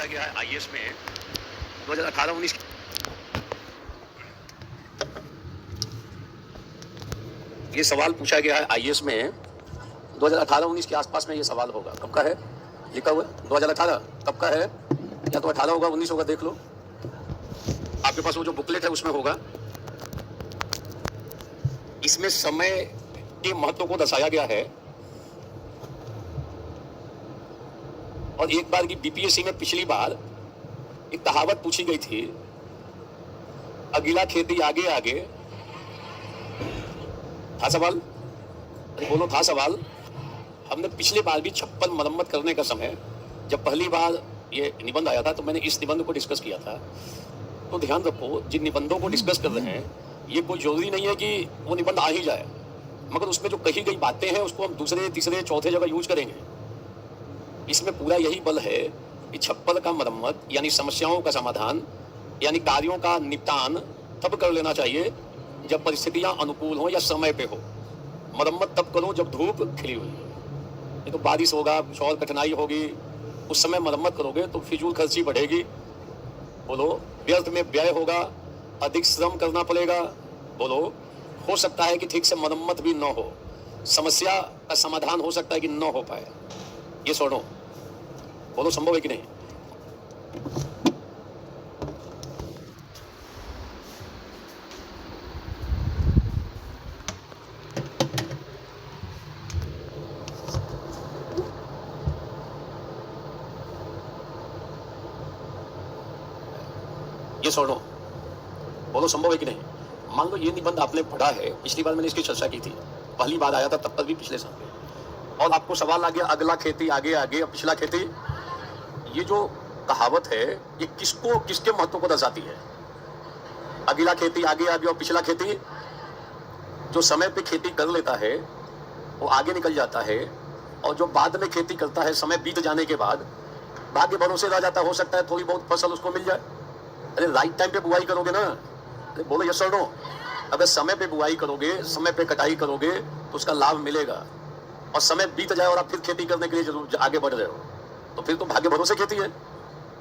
पूछा गया है आईएएस में 2018-19 ये सवाल पूछा गया है आईएएस में 2018-19 के आसपास में ये सवाल होगा। कब का है लिखा हुआ है? 2018 कब का है? या तो 18 होगा 19 होगा, देख लो आपके पास वो जो बुकलेट है उसमें होगा। इसमें समय के महत्व को दर्शाया गया है। और एक बार की बीपीएससी में पिछली बार एक कहावत पूछी गई थी, अगला खेती आगे आगे। था सवाल? अरे बोलो, था सवाल? हमने पिछले बार भी छप्पन मरम्मत करने का समय, जब पहली बार ये निबंध आया था तो मैंने इस निबंध को डिस्कस किया था। तो ध्यान रखो, जिन निबंधों को डिस्कस कर रहे हैं ये कोई जरूरी नहीं है कि वो निबंध आ ही जाए, मगर उसमें जो कही गई बातें हैं उसको हम दूसरे तीसरे चौथे जगह यूज करेंगे। इसमें पूरा यही बल है कि छप्पर का मरम्मत यानी समस्याओं का समाधान यानी कार्यों का निपटान तब कर लेना चाहिए जब परिस्थितियां अनुकूल हो या समय पे हो। मरम्मत तब करो जब धूप खिली हुई हो। नहीं तो बारिश होगा, कुछ और कठिनाई होगी, उस समय मरम्मत करोगे तो फिजूल खर्ची बढ़ेगी। बोलो, व्यर्थ में व्यय होगा, अधिक श्रम करना पड़ेगा। बोलो, हो सकता है कि ठीक से मरम्मत भी न हो, समस्या का समाधान हो सकता है कि न हो पाए। ये सुनो, बोलो संभव है कि नहीं? ये सुनो, बोलो संभव है कि नहीं? मान लो ये निबंध आपने पढ़ा है, पिछली बार मैंने इसकी चर्चा की थी, पहली बार आया था तब पर भी पिछले साल, और आपको सवाल आ गया अगला खेती आगे आगे और पिछला खेती। ये जो कहावत है ये किसको, किसके महत्व को दर्शाती है? अगला खेती आगे आगे और पिछला खेती। जो समय पे खेती कर लेता है वो आगे निकल जाता है, और जो बाद में खेती करता है समय बीत जाने के बाद भाग्य भरोसे रह जाता है। हो सकता है थोड़ी बहुत फसल उसको मिल जाए। अरे राइट टाइम पे बुआई करोगे ना। अरे बोलो यस और नो? अगर समय पे बुआई करोगे, समय पे कटाई करोगे तो उसका लाभ मिलेगा। और समय बीत जाए और आप फिर खेती करने के लिए जरूर आगे बढ़ रहे हो तो फिर तो भाग्य भरोसे खेती है।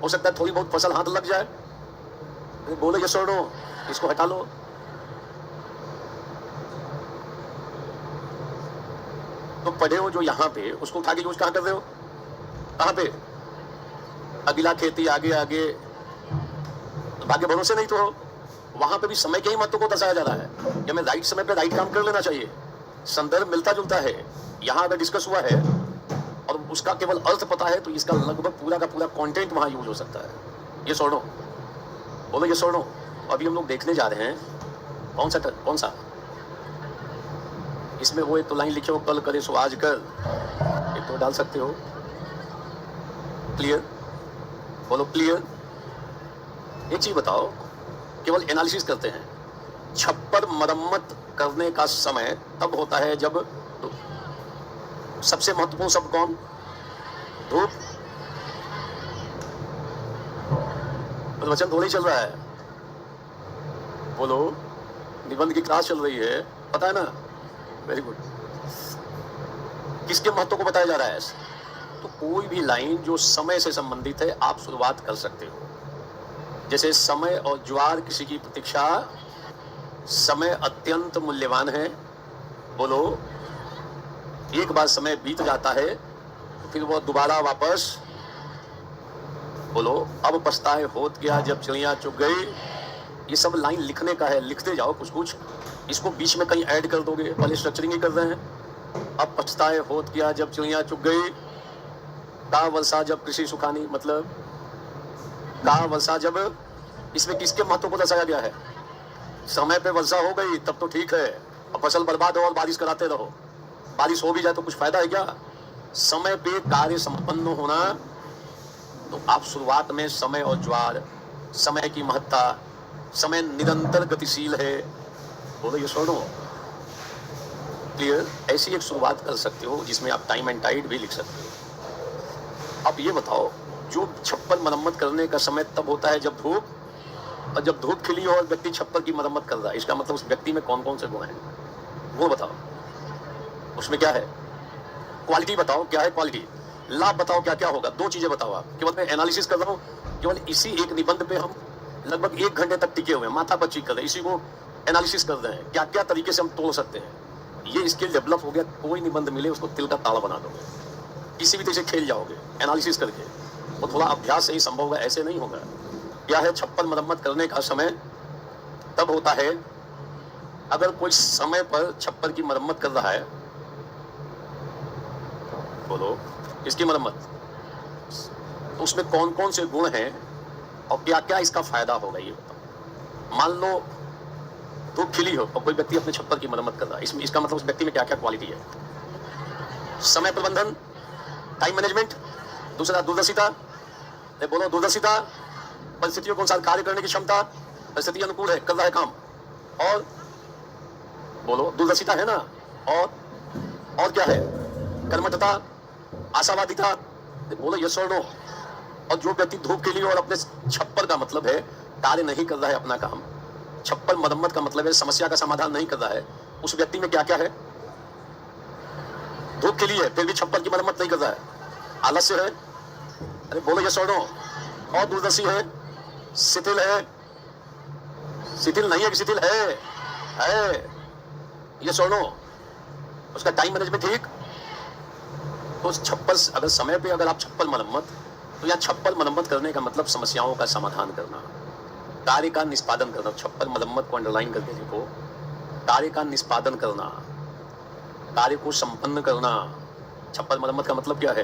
हो सकता है थोड़ी बहुत फसल हाथ लग जाए। अरे बोलो यस और नो? इसको हटा लो। तो पढ़े हो जो यहाँ पे, उसको उठा के यूज कहाँ कर रहे हो? कहाँ पे? अगला खेती आगे आगे, तो भाग्य भरोसे नहीं तो हो। वहां पे भी समय के ही महत्व को दर्शाया जा रहा है कि हमें राइट समय पे राइट काम कर लेना चाहिए। संदर्भ मिलता जुलता है। यहाँ अगर डिस्कस हुआ है और उसका केवल अर्थ पता है तो इसका लगभग पूरा का पूरा कंटेंट वहां यूज हो सकता है। ये सुनो, बोलो ये सुनो। अभी हम लोग देखने जा रहे हैं कौन सा इसमें वो एक तो लाइन लिखे हो, कल करे सो आज कर, एक तो डाल सकते हो। क्लियर? बोलो क्लियर। एक चीज बताओ, केवल एनालिसिस करते हैं। छप्पर मरम्मत करने का समय तब होता है जब सबसे महत्वपूर्ण शब्द कौन? धूप। प्रवचन थोड़ी चल रहा है। बोलो, निबंध की क्लास चल रही है, पता है ना? Very good. किसके महत्व को बताया जा रहा है? तो कोई भी लाइन जो समय से संबंधित है आप शुरुआत कर सकते हो। जैसे समय और ज्वार किसी की प्रतीक्षा, समय अत्यंत मूल्यवान है। बोलो, एक बार समय बीत जाता है तो फिर वो दोबारा वापस। बोलो, अब पछताए होत गया जब चिड़िया चुग गई। ये सब लाइन लिखने का है, लिखते जाओ कुछ कुछ। इसको बीच में कहीं ऐड कर दोगे, पहले स्ट्रक्चरिंग ही कर रहे हैं। अब पछताए होत गया जब चिड़िया चुग गई, का वर्षा जब कृषि सुखानी, मतलब का वर्षा जब। इसमें किसके महत्व को दर्शाया गया है? समय पे वर्षा हो गई तब तो ठीक है, और फसल बर्बाद हो और बारिश कराते रहो। बारिश हो भी जाए तो कुछ फायदा है क्या? समय पे कार्य संपन्न होना। तो आप शुरुआत में समय और ज्वार, समय की महत्ता, समय निरंतर गतिशील है। बोलो ये सुनो। क्लियर? ऐसी एक शुरुआत कर सकते हो जिसमें आप टाइम एंड टाइड भी लिख सकते हो। अब ये बताओ, जो छप्पर मरम्मत करने का समय तब होता है जब धूप, और जब धूप खिली हो और व्यक्ति छप्पर की मरम्मत कर रहा है, इसका मतलब उस व्यक्ति में कौन कौन से गुण हैं वो बताओ। उसमें क्या है? क्वालिटी बताओ, क्या है क्वालिटी? लाभ बताओ क्या क्या होगा, दो चीजें बताओ आप। केवल मैं एनालिसिस कर रहा हूँ, केवल इसी एक निबंध पे हम लगभग 1 घंटे तक टिके हुए हैं, माथा पच्ची कर रहे हैं, इसी को एनालिसिस कर रहे हैं, क्या क्या तरीके से हम तोड़ सकते हैं। ये स्किल डेवलप हो गया, कोई निबंध मिले उसको तिल का ताला बना दोगे, किसी भी तरह से खेल जाओगे एनालिसिस करके। वो थोड़ा अभ्यास से ही संभव होगा, ऐसे नहीं होगा। क्या है, छप्पर मरम्मत करने का समय तब होता है अगर कोई समय पर छप्पर की मरम्मत कर रहा है। बोलो, इसकी मरम्मत, तो उसमें कौन कौन से गुण हैं और क्या क्या इसका फायदा होगा, ये बताओ। मान लो धूप खिली हो और कोई व्यक्ति अपने छप्पर की मरम्मत कर रहा है, इसका मतलब उस व्यक्ति में क्या क्या क्वालिटी है। समय प्रबंधन, टाइम मैनेजमेंट, दूसरा दूरदर्शिता, बोलो दूरदर्शिता, परिस्थितियों के अनुसार कार्य करने की क्षमता, परिस्थिति अनुकूल है, कर रहा है काम, और बोलो दूरदर्शिता है ना, और क्या है, कर्मठता, आशावादिता, बोलो यस और नो। और जो व्यक्ति धूप के लिए और अपने छप्पर का मतलब है कार्य नहीं कर रहा है अपना काम, छप्पर मरम्मत का मतलब है समस्या का समाधान नहीं कर रहा है, उस व्यक्ति में क्या क्या है। धूप के लिए फिर भी छप्पर की मरम्मत नहीं कर रहा है, आलस्य है, अरे बोलो यस और नो। और दूरदर्शी है, शिथिल है, शिथिल नहीं है कि शिथिल है, यस और नो। उसका टाइम मैनेजमेंट ठीक। तो छप्पर, अगर समय पे अगर आप छप्पर मरम्मत, तो यहाँ छप्पर मरम्मत करने का मतलब समस्याओं का समाधान करना, कार्य का निष्पादन करना। छप्पर मरम्मत को अंडरलाइन करके लिखो, कार्य का निष्पादन करना, कार्य को संपन्न करना। छप्पर मरम्मत का मतलब क्या है,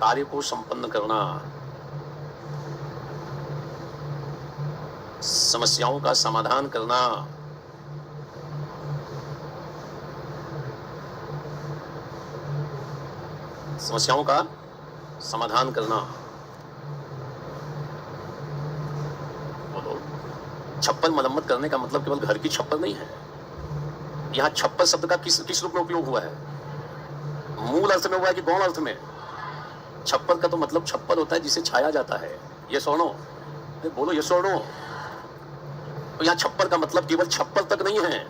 कार्य को संपन्न करना, समस्याओं का समाधान करना। समस्याओं का समाधान करना। बोलो, छप्पर मरम्मत करने का मतलब केवल घर की छप्पर नहीं है। यहाँ छप्पर शब्द का किस रूप में उपयोग हुआ है, मूल अर्थ में हुआ है कि गौण अर्थ में। छप्पर का तो मतलब छप्पर होता है जिसे छाया जाता है, ये सोनो, बोलो ये सोनो। तो यहाँ छप्पर का मतलब केवल छप्पर तक नहीं है,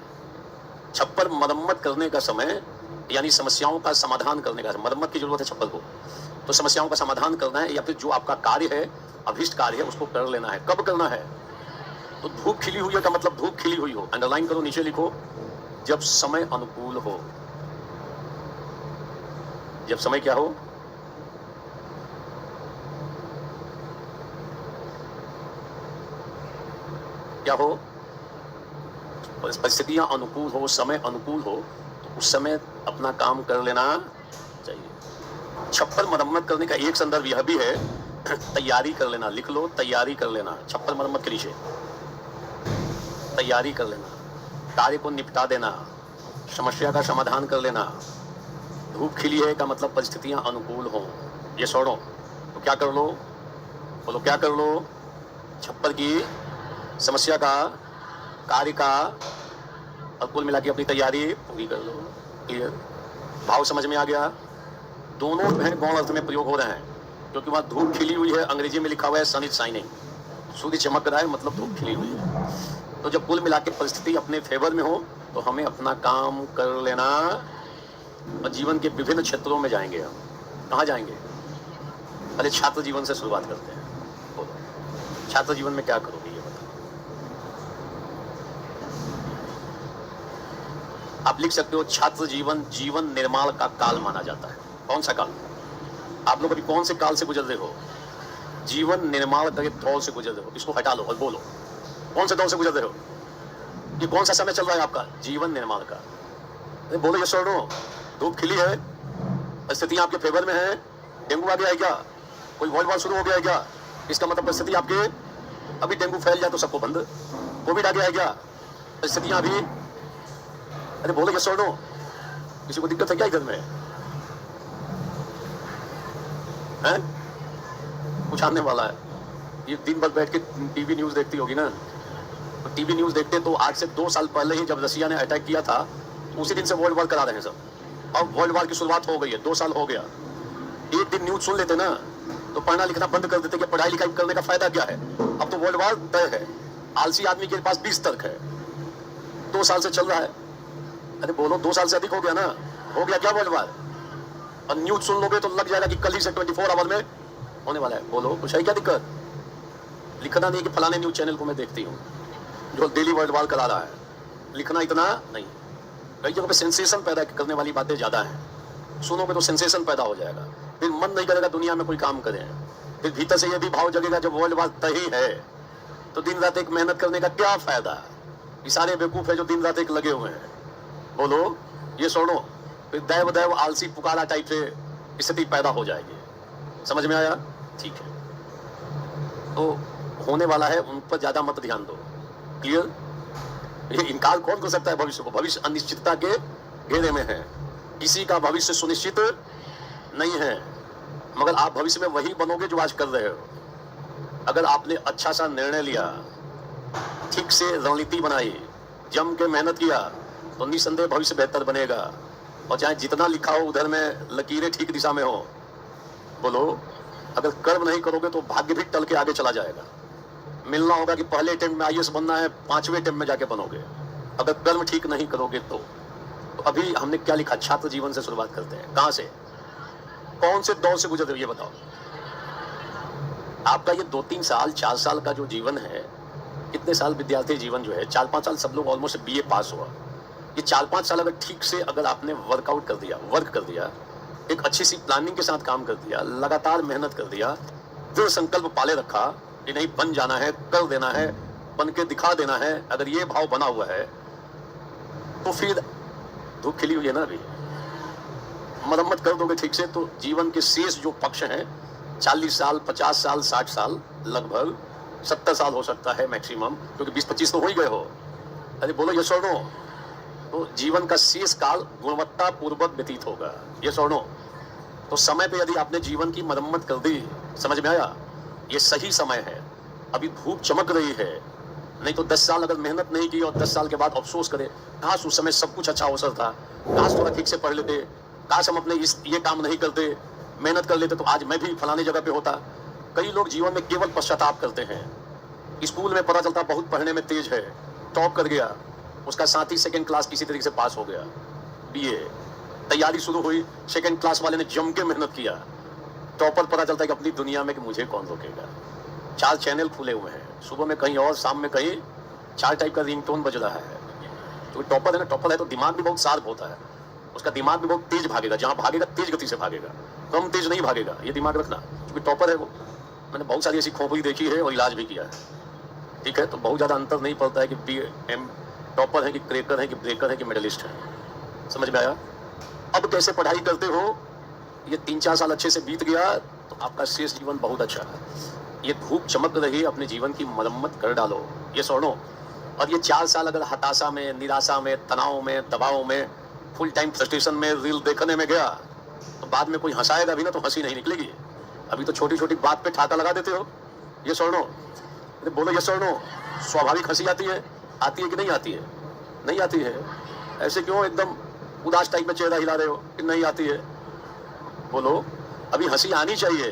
छप्पर मरम्मत करने का समय यानी समस्याओं का समाधान करने का। मरम्मत की जरूरत है छप्पर को, तो समस्याओं का समाधान करना है, या फिर जो आपका कार्य है, अभिष्ट कार्य है, उसको कर लेना है। कब करना है, तो धूप खिली हुई है का मतलब धूप खिली हुई हो, अंडरलाइन करो, नीचे लिखो, जब समय अनुकूल हो। जब समय क्या हो, क्या हो, परिस्थितियां अनुकूल हो, समय अनुकूल हो, तो उस समय अपना काम कर लेना चाहिए। छप्पर मरम्मत करने का एक संदर्भ यह भी है, तैयारी कर लेना। लिख लो, तैयारी कर लेना। छप्पर मरम्मत के नीचे तैयारी कर लेना, कार्य को निपटा देना, समस्या का समाधान कर लेना। धूप खिली है का मतलब परिस्थितियां अनुकूल हो, ये छोड़ो, तो क्या कर लो, बोलो क्या कर लो, छप्पर की समस्या का, कार्य का, और कुल मिला के अपनी तैयारी पूरी कर लो। क्लियर, भाव समझ में आ गया। दोनों जो है गौण अर्थ में प्रयोग हो रहे हैं, क्योंकि वहां धूप खिली हुई है, अंग्रेजी में लिखा हुआ है सन इज शाइनिंग, सूर्य चमक रहा है, मतलब धूप खिली हुई है। तो जब कुल मिला के परिस्थिति अपने फेवर में हो, तो हमें अपना काम कर लेना, और जीवन के विभिन्न क्षेत्रों में जाएंगे। हम कहाँ जाएंगे, पहले छात्र जीवन से शुरुआत करते हैं। बोलो, छात्र जीवन में क्या करोगे, ये बताओ। आप लिख सकते हो, छात्र जीवन जीवन निर्माण का काल माना जाता है। कौन सा काल, आप लोग अभी कौन से काल से गुजर रहे हो, जीवन निर्माण के दौर से गुजर रहे हो। इसको हटा लो और बोलो, कौन से दौर से गुजर रहे हो, ये कौन सा समय चल रहा है आपका, जीवन निर्माण का। बोलो ये सुनो, धूप खिली है, परिस्थितियां आपके फेवर में है, डेंगू आ गया है क्या, कोई वर्ल्ड वॉर शुरू हो गया है क्या, इसका मतलब परिस्थिति आपके, अभी डेंगू फैल जाए तो सबको बंद, कोविड आ गया है क्या, परिस्थितियां अभी, अरे बोलो ये सुनो, किसी को दिक्कत है क्या इधर में, है कुछ आने वाला है। ये दिन भर बैठ के टीवी न्यूज देखती होगी ना, तो टीवी न्यूज देखते तो आज से 2 साल पहले ही जब रसिया ने अटैक किया था, उसी दिन से वर्ल्ड वॉर करा रहे हैं सब, अब वर्ल्ड वॉर की शुरुआत हो गई है, 2 साल हो गया। एक दिन न्यूज सुन लेते ना तो पढ़ना लिखना बंद कर देते कि पढ़ाई लिखाई करने का फायदा क्या है, अब तो वर्ल्ड वॉर तय है, आलसी आदमी के पास 20 तर्क है, 2 साल से चल रहा है। अरे बोलो 2 साल से अधिक हो गया ना, हो गया क्या वर्ल्ड वॉर, और न्यूज सुन लोगे तो लग जाएगा कि कल ही से 24 आवर में होने वाला है। बोलो कुछ है क्या दिक्कत? लिखना नहीं कि फलाने न्यूज चैनल को मैं देखती हूँ जो डेली वर्ल्ड वार करा रहा है, लिखना इतना नहीं। कई जगह पे सेंसेशन पैदा करने वाली बातें ज्यादा हैं, सुनोगे तो सेंसेशन पैदा हो जाएगा, फिर मन नहीं करेगा दुनिया में कोई काम करें, फिर भीतर से यदि भाव जगेगा जब वर्ल्ड वार तय है तो दिन रात एक मेहनत करने का क्या फायदा? ये सारे बेवकूफ है जो दिन रात एक लगे हुए हैं। बोलो ये सुनो, फिर दैव दैव आलसी पुकारा टाइप से स्थिति पैदा हो जाएगी। समझ में आया? ठीक है, तो होने वाला है उन पर ज्यादा मत ध्यान दो। क्लियर? ये इनकार कौन कर सकता है भविष्य को? भविष्य अनिश्चितता के घेरे में है, किसी का भविष्य सुनिश्चित नहीं है, मगर आप भविष्य में वही बनोगे जो आज कर रहे हो। अगर आपने अच्छा सा निर्णय लिया, ठीक से रणनीति बनाई, जम के मेहनत किया, तो निसंदेह भविष्य बेहतर बनेगा। और चाहे जितना लिखा हो उधर में लकीरें ठीक दिशा में हो। बोलो अगर कर्म नहीं करोगे तो भाग्य भी टल के आगे चला जाएगा। मिलना होगा कि पहले अटेम्प्ट में आईएएस बनना है, 5वें अटेम्प्ट में जाके बनोगे, अगर कर्म ठीक नहीं करोगे तो अभी हमने क्या लिखा? छात्र जीवन से शुरुआत करते हैं। कहां से, कौन से दौर से गुजर रहे हो ये बताओ। आपका ये 2-3 साल 4 साल का जो जीवन है, कितने साल विद्यार्थी जीवन जो है, 4-5 साल सब लोग ऑलमोस्ट बीए पास हुआ। ये 4-5 साल अगर ठीक से अगर आपने वर्कआउट कर दिया, वर्क कर दिया, एक अच्छी सी प्लानिंग के साथ काम कर दिया, लगातार मेहनत कर दिया, दृढ़ संकल्प पाले रखा कि नहीं बन जाना है, कर देना है, बन के दिखा देना है, अगर ये भाव बना हुआ है तो फिर धूप खिली हुई है ना, अभी मरम्मत कर दोगे ठीक से तो जीवन के शेष जो पक्ष हैं, 40 साल 50 साल 60 साल, लगभग 70 साल हो सकता है मैक्सिमम, क्योंकि 20-25 तो हो ही गए हो। अरे बोलो ये सुनो, तो जीवन का शेष काल गुणवत्ता पूर्वक व्यतीत होगा। ये सुनो, तो समय पे यदि आपने जीवन की मरम्मत कर दी, समझ में आया? ये सही समय है, अभी धूप चमक रही है। नहीं तो 10 साल अगर मेहनत नहीं की और 10 साल के बाद अफसोस करे, काश उस समय सब कुछ अच्छा अवसर था, काश थोड़ा ठीक से पढ़ लेते, काश हम अपने ये काम नहीं करते, मेहनत कर लेते तो आज मैं भी फलाने जगह पे होता। कई लोग जीवन में केवल पश्चाताप करते हैं। स्कूल में पता चलता बहुत पढ़ने में तेज है, टॉप कर गया, उसका साथी सेकंड क्लास किसी तरीके से पास हो गया, बीए तैयारी शुरू हुई, सेकंड क्लास वाले ने जम के मेहनत किया, टॉपर पता चलता है कि अपनी दुनिया में कि मुझे कौन रोकेगा। 4 चैनल खुले हुए हैं, सुबह में कहीं और शाम में कहीं 4 टाइप का रिंगटोन बज रहा है। तो टॉपर है ना, टॉपर है तो दिमाग भी बहुत शार्प होता है, उसका दिमाग भी बहुत तेज भागेगा, जहां भागेगा तेज गति से भागेगा, कम तेज नहीं भागेगा, ये दिमाग रखना, क्योंकि टॉपर है वो। मैंने बहुत सारी ऐसी खोपड़ी देखी है और इलाज भी किया है, ठीक है? तो बहुत ज्यादा अंतर नहीं पड़ता है कि BM टॉपर है कि क्रैकर है कि ब्रेकर है कि मेडलिस्ट है। समझ में आया? अब कैसे पढ़ाई करते हो, ये 3-4 साल अच्छे से बीत गया तो आपका शेष जीवन बहुत अच्छा है। ये धूप चमक रही, अपने जीवन की मरम्मत कर डालो, ये सुनो। और ये 4 साल अगर हताशा में, निराशा में, तनाव में, दबाव में, फुल टाइम फ्रस्ट्रेशन में, रील देखने में गया तो बाद में कोई हंसाएगा भी ना तो हंसी नहीं निकलेगी। अभी तो छोटी छोटी बात पे ठाका लगा देते हो। ये सुनो, बोलो ये सुनो, स्वाभाविक हंसी आती है कि नहीं आती है? नहीं आती है। ऐसे क्यों एकदम उदास टाइप में चेहरा हिला रहे हो कि नहीं आती है? बोलो अभी हंसी आनी चाहिए।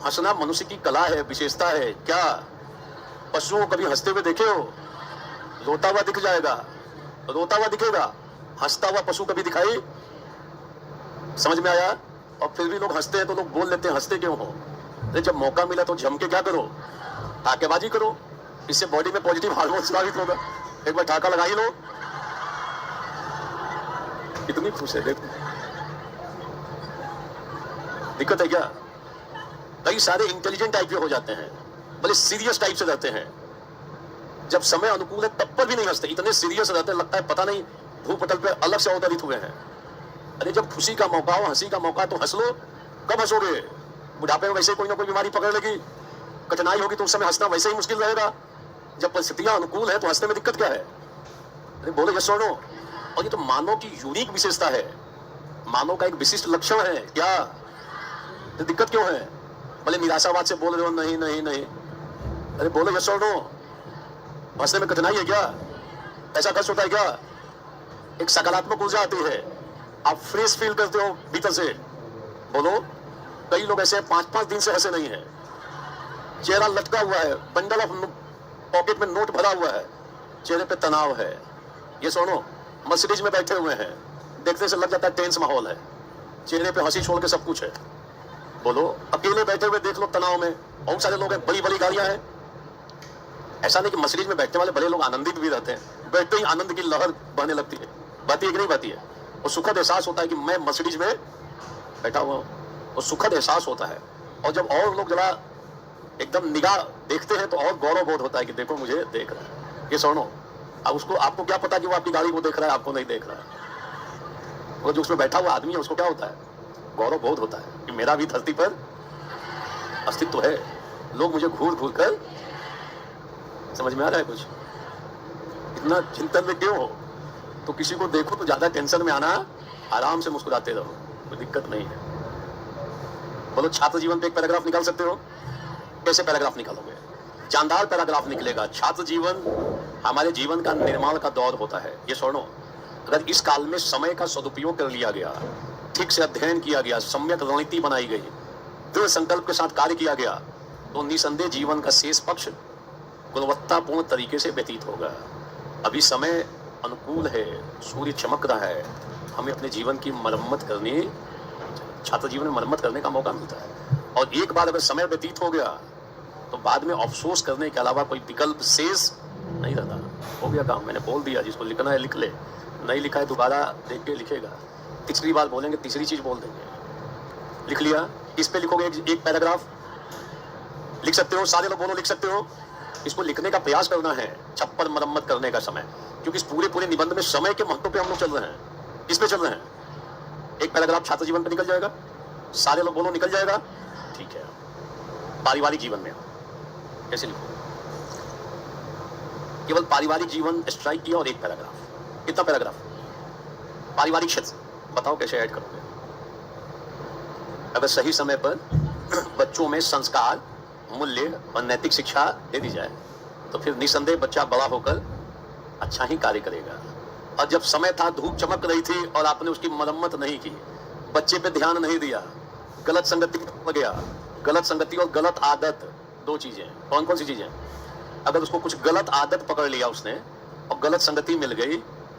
हंसना मनुष्य की कला है, विशेषता है। क्या पशुओं को कभी हंसते हुए देखे हो? रोता हुआ दिख जाएगा, रोता हुआ दिखेगा, हंसता हुआ पशु कभी दिखाई? समझ में आया? और फिर भी लोग हंसते हैं तो लोग बोल लेते हैं हंसते क्यों हो? अरे जब मौका मिला तो जम के क्या करो, ठाकेबाजी करो, इससे बॉडी में पॉजिटिव हार्मोन स्रावित होगा। एक बार ठाका लगा ही लो। कितनी खुश है देखो, दिक्कत है क्या? कई सारे इंटेलिजेंट टाइप के हो जाते हैं, बड़े सीरियस टाइप से रहते हैं, जब समय अनुकूल है तब पर भी नहीं हंसते, इतने सीरियस रहते हैं लगता है पता नहीं भूपटल पे अलग से अवतरित हुए हैं। अरे जब खुशी का मौका हो, हंसी का मौका तो हंस लो। कब हंसोगे? बुढ़ापे में वैसे कोई ना कोई बीमारी पकड़ लेगी, कठिनाई होगी तो उस समय हंसना वैसे ही मुश्किल रहेगा। जब परिस्थितियां अनुकूल है तो हंसने में दिक्कत क्या है? अरे बोलो ये सुनो, और ये तो मानव की यूनिक विशेषता है, मानव का एक विशिष्ट लक्षण है। क्या तो दिक्कत क्यों है? भले निराशावाद से बोल रहे हो नहीं नहीं नहीं, अरे बोलो ये सुनो, हंसने में कठिनाई है क्या? ऐसा कष्ट होता है क्या? एक सकारात्मक ऊर्जा आती है, आप फ्रेश फील करते हो भीतर से। बोलो कई लोग ऐसे 5-5 दिन से हंसे नहीं है, चेहरा लटका हुआ है, बंडल ऑफ पॉकेट में नोट भरा हुआ है, चेहरे पे तनाव है। ये सुनो, मर्सिडीज में बैठे हुए हैं, देखने से लग जाता है टेंस माहौल है, चेहरे पे हंसी छोड़ के सब कुछ है। बोलो अकेले बैठे हुए देख लो तनाव में, बहुत सारे लोग हैं, बड़ी बड़ी गाड़ियां हैं। ऐसा नहीं कि मर्सिडीज में बैठने वाले बड़े लोग आनंदित भी रहते हैं, बैठते ही आनंद की लहर बहने लगती है, बहती है कि नहीं बहती है। और सुखद एहसास होता है कि मैं मर्सिडीज में बैठा हुआ हूं, और सुखद एहसास होता है। और जब और लोग जरा एकदम निगाह देखते हैं तो और गौरव बोध होता है कि देखो मुझे देख रहा है ये सोनो। अब उसको, आपको क्या पता कि वो आपकी गाड़ी को देख रहा है, आपको नहीं देख रहा है। वो जो उसमें बैठा हुआ आदमी है उसको क्या होता है, गौरव बोध होता है कि मेरा भी धरती पर अस्तित्व है। लोग मुझे घूर घूर कर, समझ में आ रहा है कुछ? इतना चिंतन में क्यों हो? तो किसी को देखो तो ज्यादा टेंशन में आना, आराम से मुस्कुराते रहो, कोई दिक्कत नहीं है। बोलो छात्र जीवन पे एक पैराग्राफ निकाल सकते हो? कैसे पैराग्राफ निकालोगे? जानदार पैराग्राफ निकलेगा। छात्र जीवन हमारे जीवन का निर्माण का दौर होता है। ये सुनो, अगर इस काल में समय का सदुपयोग कर लिया गया, ठीक से अध्ययन किया गया, सम्यक रणनीति बनाई गई, दृढ़ संकल्प के साथ कार्य किया गया, तो निसंदेह जीवन का शेष पक्ष गुणवत्तापूर्ण तरीके से व्यतीत होगा। अभी समय अनुकूल है, सूर्य चमक रहा है, हमें अपने जीवन की मरम्मत करने, छात्र जीवन में मरम्मत करने का मौका मिलता है। और एक बार अगर समय व्यतीत हो गया तो बाद में अफसोस करने के अलावा कोई विकल्प शेष नहीं रहता। हो गया काम, मैंने बोल दिया, जिसको लिखना है लिख ले, नहीं लिखा है दोबारा देख के लिखेगा, तीसरी बार बोलेंगे तीसरी चीज बोल देंगे। लिख लिया, इस पे लिखोगे एक पैराग्राफ लिख सकते हो, सारे लोग बोलो लिख सकते हो। इसको लिखने का प्रयास करना है, छप्पर मरम्मत करने का समय, क्योंकि इस पूरे निबंध में समय के महत्व पे हम लोग चल रहे हैं। किस पे चल रहे हैं? एक पैराग्राफ छात्र जीवन पे निकल जाएगा, सारे लोग बोलो निकल जाएगा, ठीक है। पारिवारिक जीवन में कैसे लिखो? केवल पारिवारिक जीवन स्ट्राइक किया और एक पैराग्राफ। कितना पैराग्राफ? पारिवारिक क्षेत्र बताओ कैसे ऐड करोगे? अगर सही समय पर बच्चों में संस्कार, मूल्य और नैतिक शिक्षा दे दी जाए तो फिर निसंदेह बच्चा बड़ा होकर अच्छा ही कार्य करेगा। और जब समय था, धूप चमक रही थी और आपने उसकी मरम्मत नहीं की, बच्चे पे ध्यान नहीं दिया, गलत संगति में गया। गलत संगति और गलत आदत दो चीजें, कौन कौन सी चीजें? अगर उसको कुछ गलत आदत पकड़ लिया उसने और गलत संगति मिल गई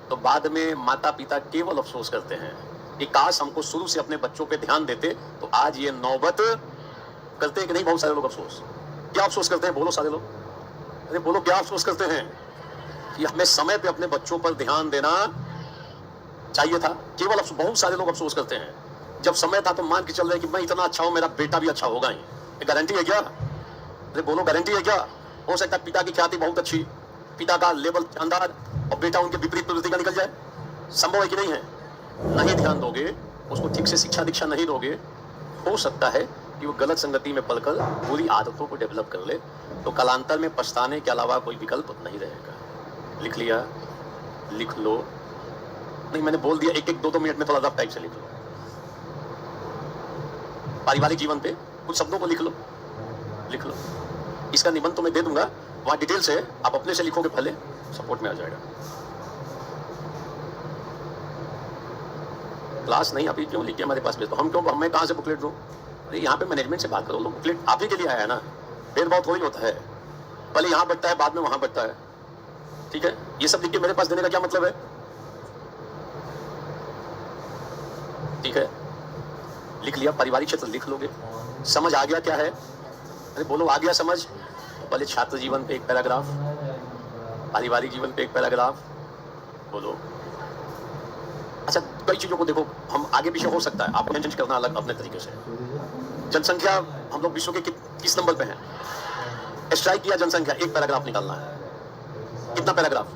तो बाद में माता पिता केवल अफसोस करते हैं कि काश हमको शुरू से अपने बच्चों पे ध्यान देते तो आज ये नौबत। करते हैं कि नहीं बहुत सारे लोग अफसोस? क्या अफसोस करते हैं? बोलो सारे लोग, अरे बोलो क्या अफसोस करते हैं? कि हमें समय पे अपने बच्चों पर ध्यान देना चाहिए था। केवल बहुत सारे लोग अफसोस करते हैं। जब समय था तो मान के चल रहे कि मैं इतना अच्छा हूं, मेरा बेटा भी अच्छा होगा ही। ये गारंटी है क्या? अरे बोलो गारंटी है क्या? हो सकता है पिता की ख्याति बहुत अच्छी, पिता का लेवल शानदार और बेटा उनके विपरीत प्रवृत्ति का निकल जाए। संभव है कि नहीं है? नहीं ध्यान दोगे, उसको ठीक से शिक्षा दीक्षा नहीं दोगे, हो सकता है कि वो गलत संगति में पलकर बुरी आदतों को डेवलप कर ले, तो कालांतर में पछताने के अलावा कोई विकल्प नहीं रहेगा। लिख लिया? लिख लो। नहीं मैंने बोल दिया, एक एक दो मिनट में थोड़ा रफ टाइप से लिख लो। पारिवारिक जीवन पे कुछ शब्दों को लिख लो, लिख लो। इसका निबंध तो मैं दे दूंगा, वहां डिटेल से आप अपने से लिखोगे, भले सपोर्ट में आ जाएगा। क्लास नहीं अभी क्यों लिख के हमारे पास भेज दो? हम क्यों, मैं कहां से बुकलेट दूं? अरे यहाँ पे मैनेजमेंट से बात करो, लोग बुकलेट आप ही के लिए आया है ना, फिर बहुत थोड़ी होता है, पहले यहाँ बटता है बाद में वहां बटता है, ठीक है? ये सब लिख के मेरे पास देने का क्या मतलब है? ठीक है, लिख लिया, पारिवारिक क्षेत्र लिख लोगे। समझ आ गया क्या है? अरे बोलो आ गया समझ? पहले छात्र जीवन पे एक पैराग्राफ, पारिवारिक जीवन पे एक पैराग्राफ, बोलो। अच्छा कई चीजों को देखो, हम आगे पीछे हो सकता है, आपको मेंशन करना अलग अपने तरीके से। जनसंख्या हम लोग विश्व के किस नंबर पे हैं? स्ट्राइक किया जनसंख्या, एक पैराग्राफ निकालना है। कितना पैराग्राफ?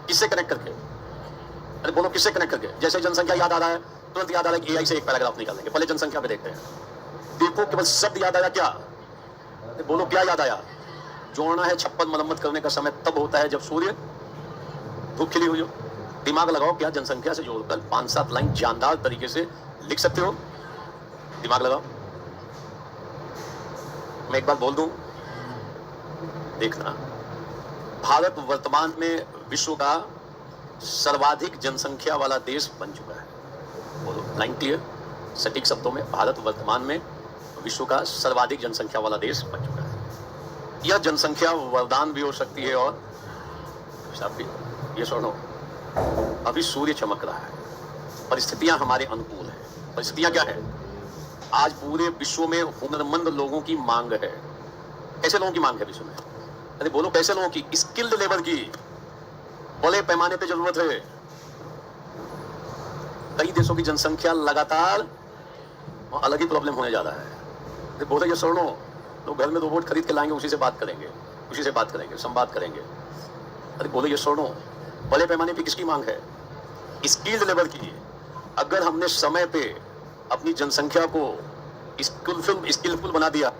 किससे कनेक्ट करके? अरे बोलो किससे कनेक्ट करके? जैसे जनसंख्या याद आ रहा है तुरंत याद आ रहा है कि एआई से एक पैराग्राफ निकालेंगे। पहले जनसंख्या पे देखते हैं, देखो केवल शब्द याद आया क्या? अरे बोलो क्या याद आया? जोड़ना है, छप्पन मरम्मत करने का समय तब होता है जब सूर्य धूप खिली हुई हो। दिमाग लगाओ, क्या जनसंख्या से जोड़कर 5-7 लाइन जानदार तरीके से लिख सकते हो? दिमाग लगाओ। मैं एक बार बोल दूं, देखना। भारत वर्तमान में विश्व का सर्वाधिक जनसंख्या वाला देश बन चुका है। बोलो लाइन क्लियर, सटीक शब्दों में, भारत वर्तमान में विश्व का सर्वाधिक जनसंख्या वाला देश बन चुका है। यह जनसंख्या वरदान भी हो सकती है और शाप भी। ये सुनो, अभी सूर्य चमक रहा है, परिस्थितियां हमारे अनुकूल हैं, परिस्थितियां क्या है? आज पूरे विश्व में हुनरमंद लोगों की मांग है। कैसे लोगों की मांग है विश्व में? अरे बोलो कैसे लोगों की? स्किल्ड लेबर की बड़े पैमाने पे जरूरत है। कई देशों की जनसंख्या लगातार अलग ही प्रॉब्लम होने जा रहा है। अरे बोले ये सुनो, लोग घर में रोबोट खरीद के लाएंगे, उसी से बात करेंगे, संवाद करेंगे। अरे बोले ये सुनो, बड़े पैमाने पे किसकी मांग है? स्किल्ड लेबर की। अगर हमने समय पे अपनी जनसंख्या को स्किलफुल बना दिया,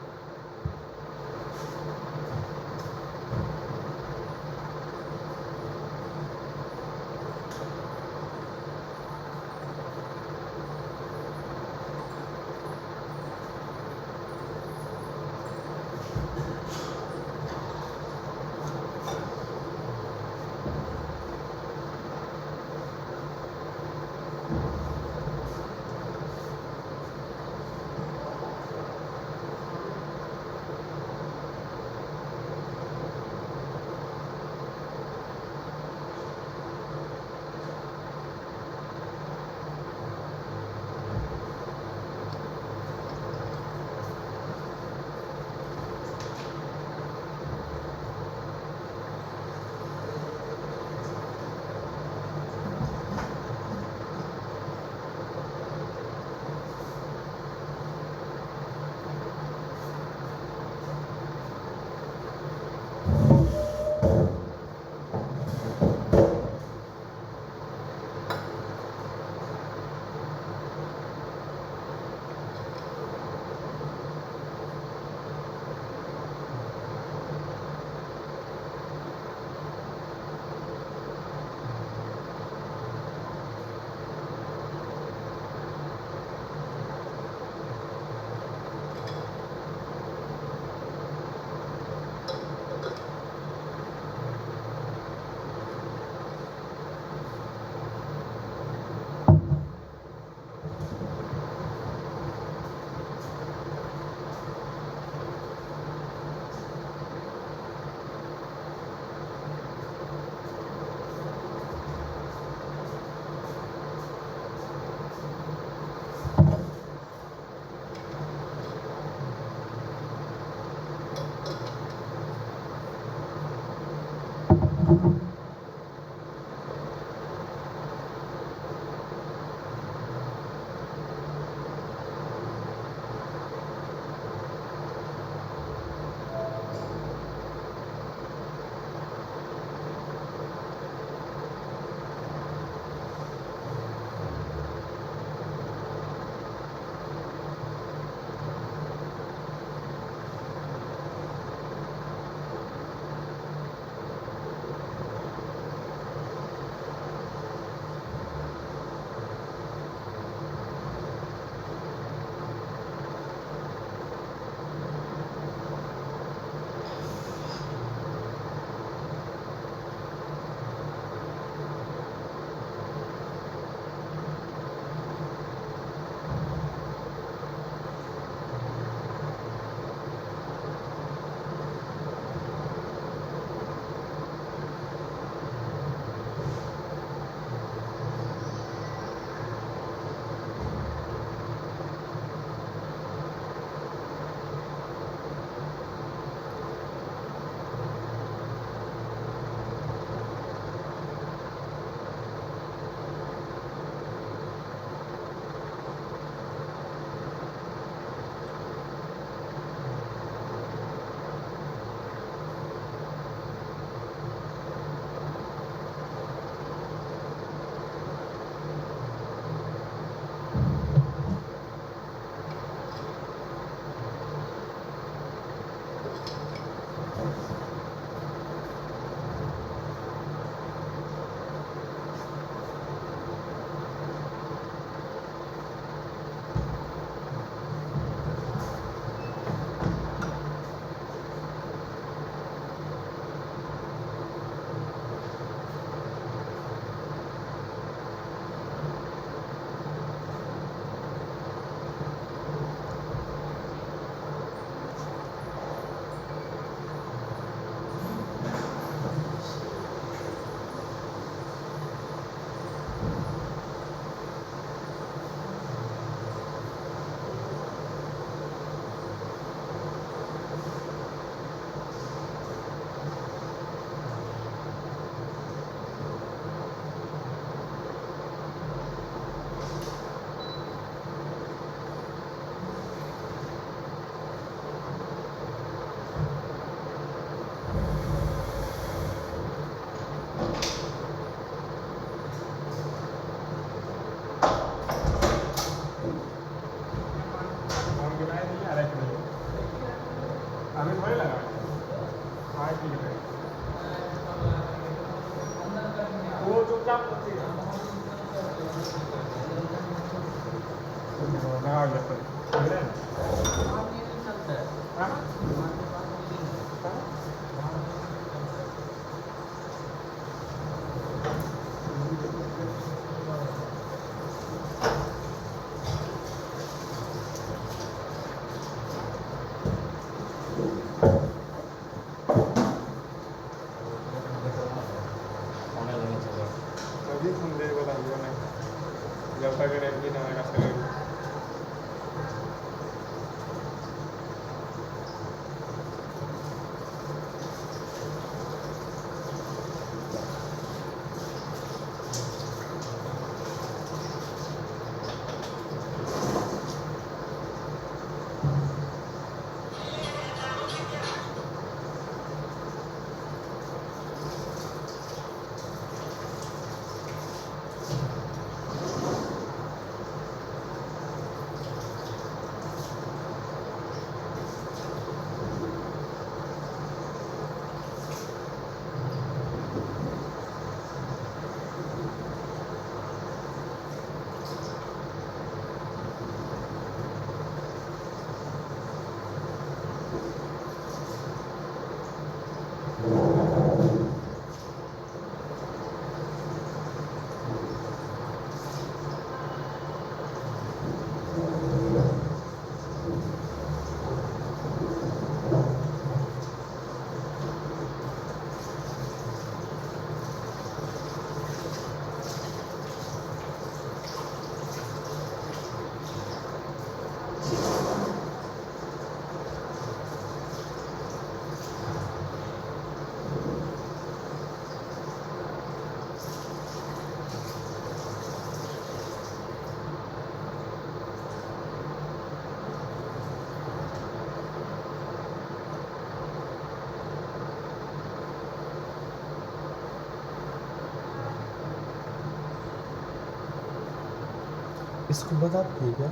इसको बता ठीक है,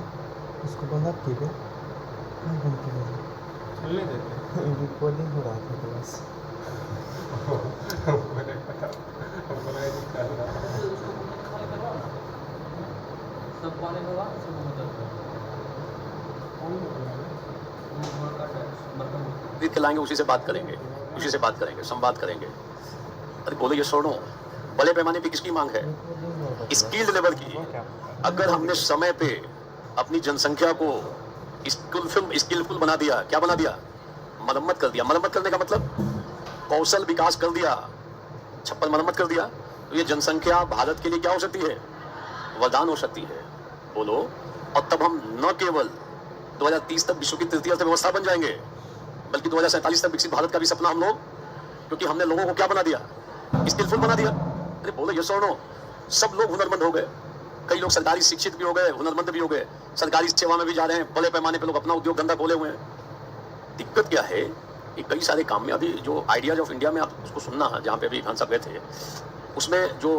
इसको बता ठीक है। क्या घूमते हैं? चलने देते रिकॉर्डिंग हो रहा था तो बस। मैंने कहा हमको लगा कि कर रहा है। सब वाले करवा सब मतलब खरीद के लाएंगे, उसी से बात करेंगे, उसी से बात करेंगे, संवाद करेंगे। अरे बोलो ये सुनो, बड़े पैमाने पे किसकी मांग है? स्किल्ड लेवल की। अगर हमने समय पे अपनी जनसंख्या को स्किलफुल बना दिया, क्या बना दिया? मरम्मत कर दिया। मरम्मत करने का मतलब कौशल विकास कर दिया, छप्पन मरम्मत कर दिया, तो ये जनसंख्या भारत के लिए क्या हो सकती है? वरदान हो सकती है। बोलो। और तब हम न केवल 2030 तक विश्व की तृतीय अर्थव्यवस्था बन जाएंगे, बल्कि 2047 तक विकसित भारत का भी सपना हम लोग, क्योंकि हमने लोगों को क्या बना दिया? स्किलफुल बना दिया। अरे बोलो ये सुनो, सब लोग हुनरमंद हो गए। कई लोग सरकारी शिक्षित भी हो गए, हुनरमंद भी हो गए, सरकारी सेवा में भी जा रहे हैं, बड़े पैमाने पे लोग अपना उद्योग धंधा खोले हुए हैं। दिक्कत क्या है कि कई सारे काम में अभी जो आइडियाज ऑफ इंडिया में आप उसको सुनना, जहाँ पे अभी खान साहब गए थे, उसमें जो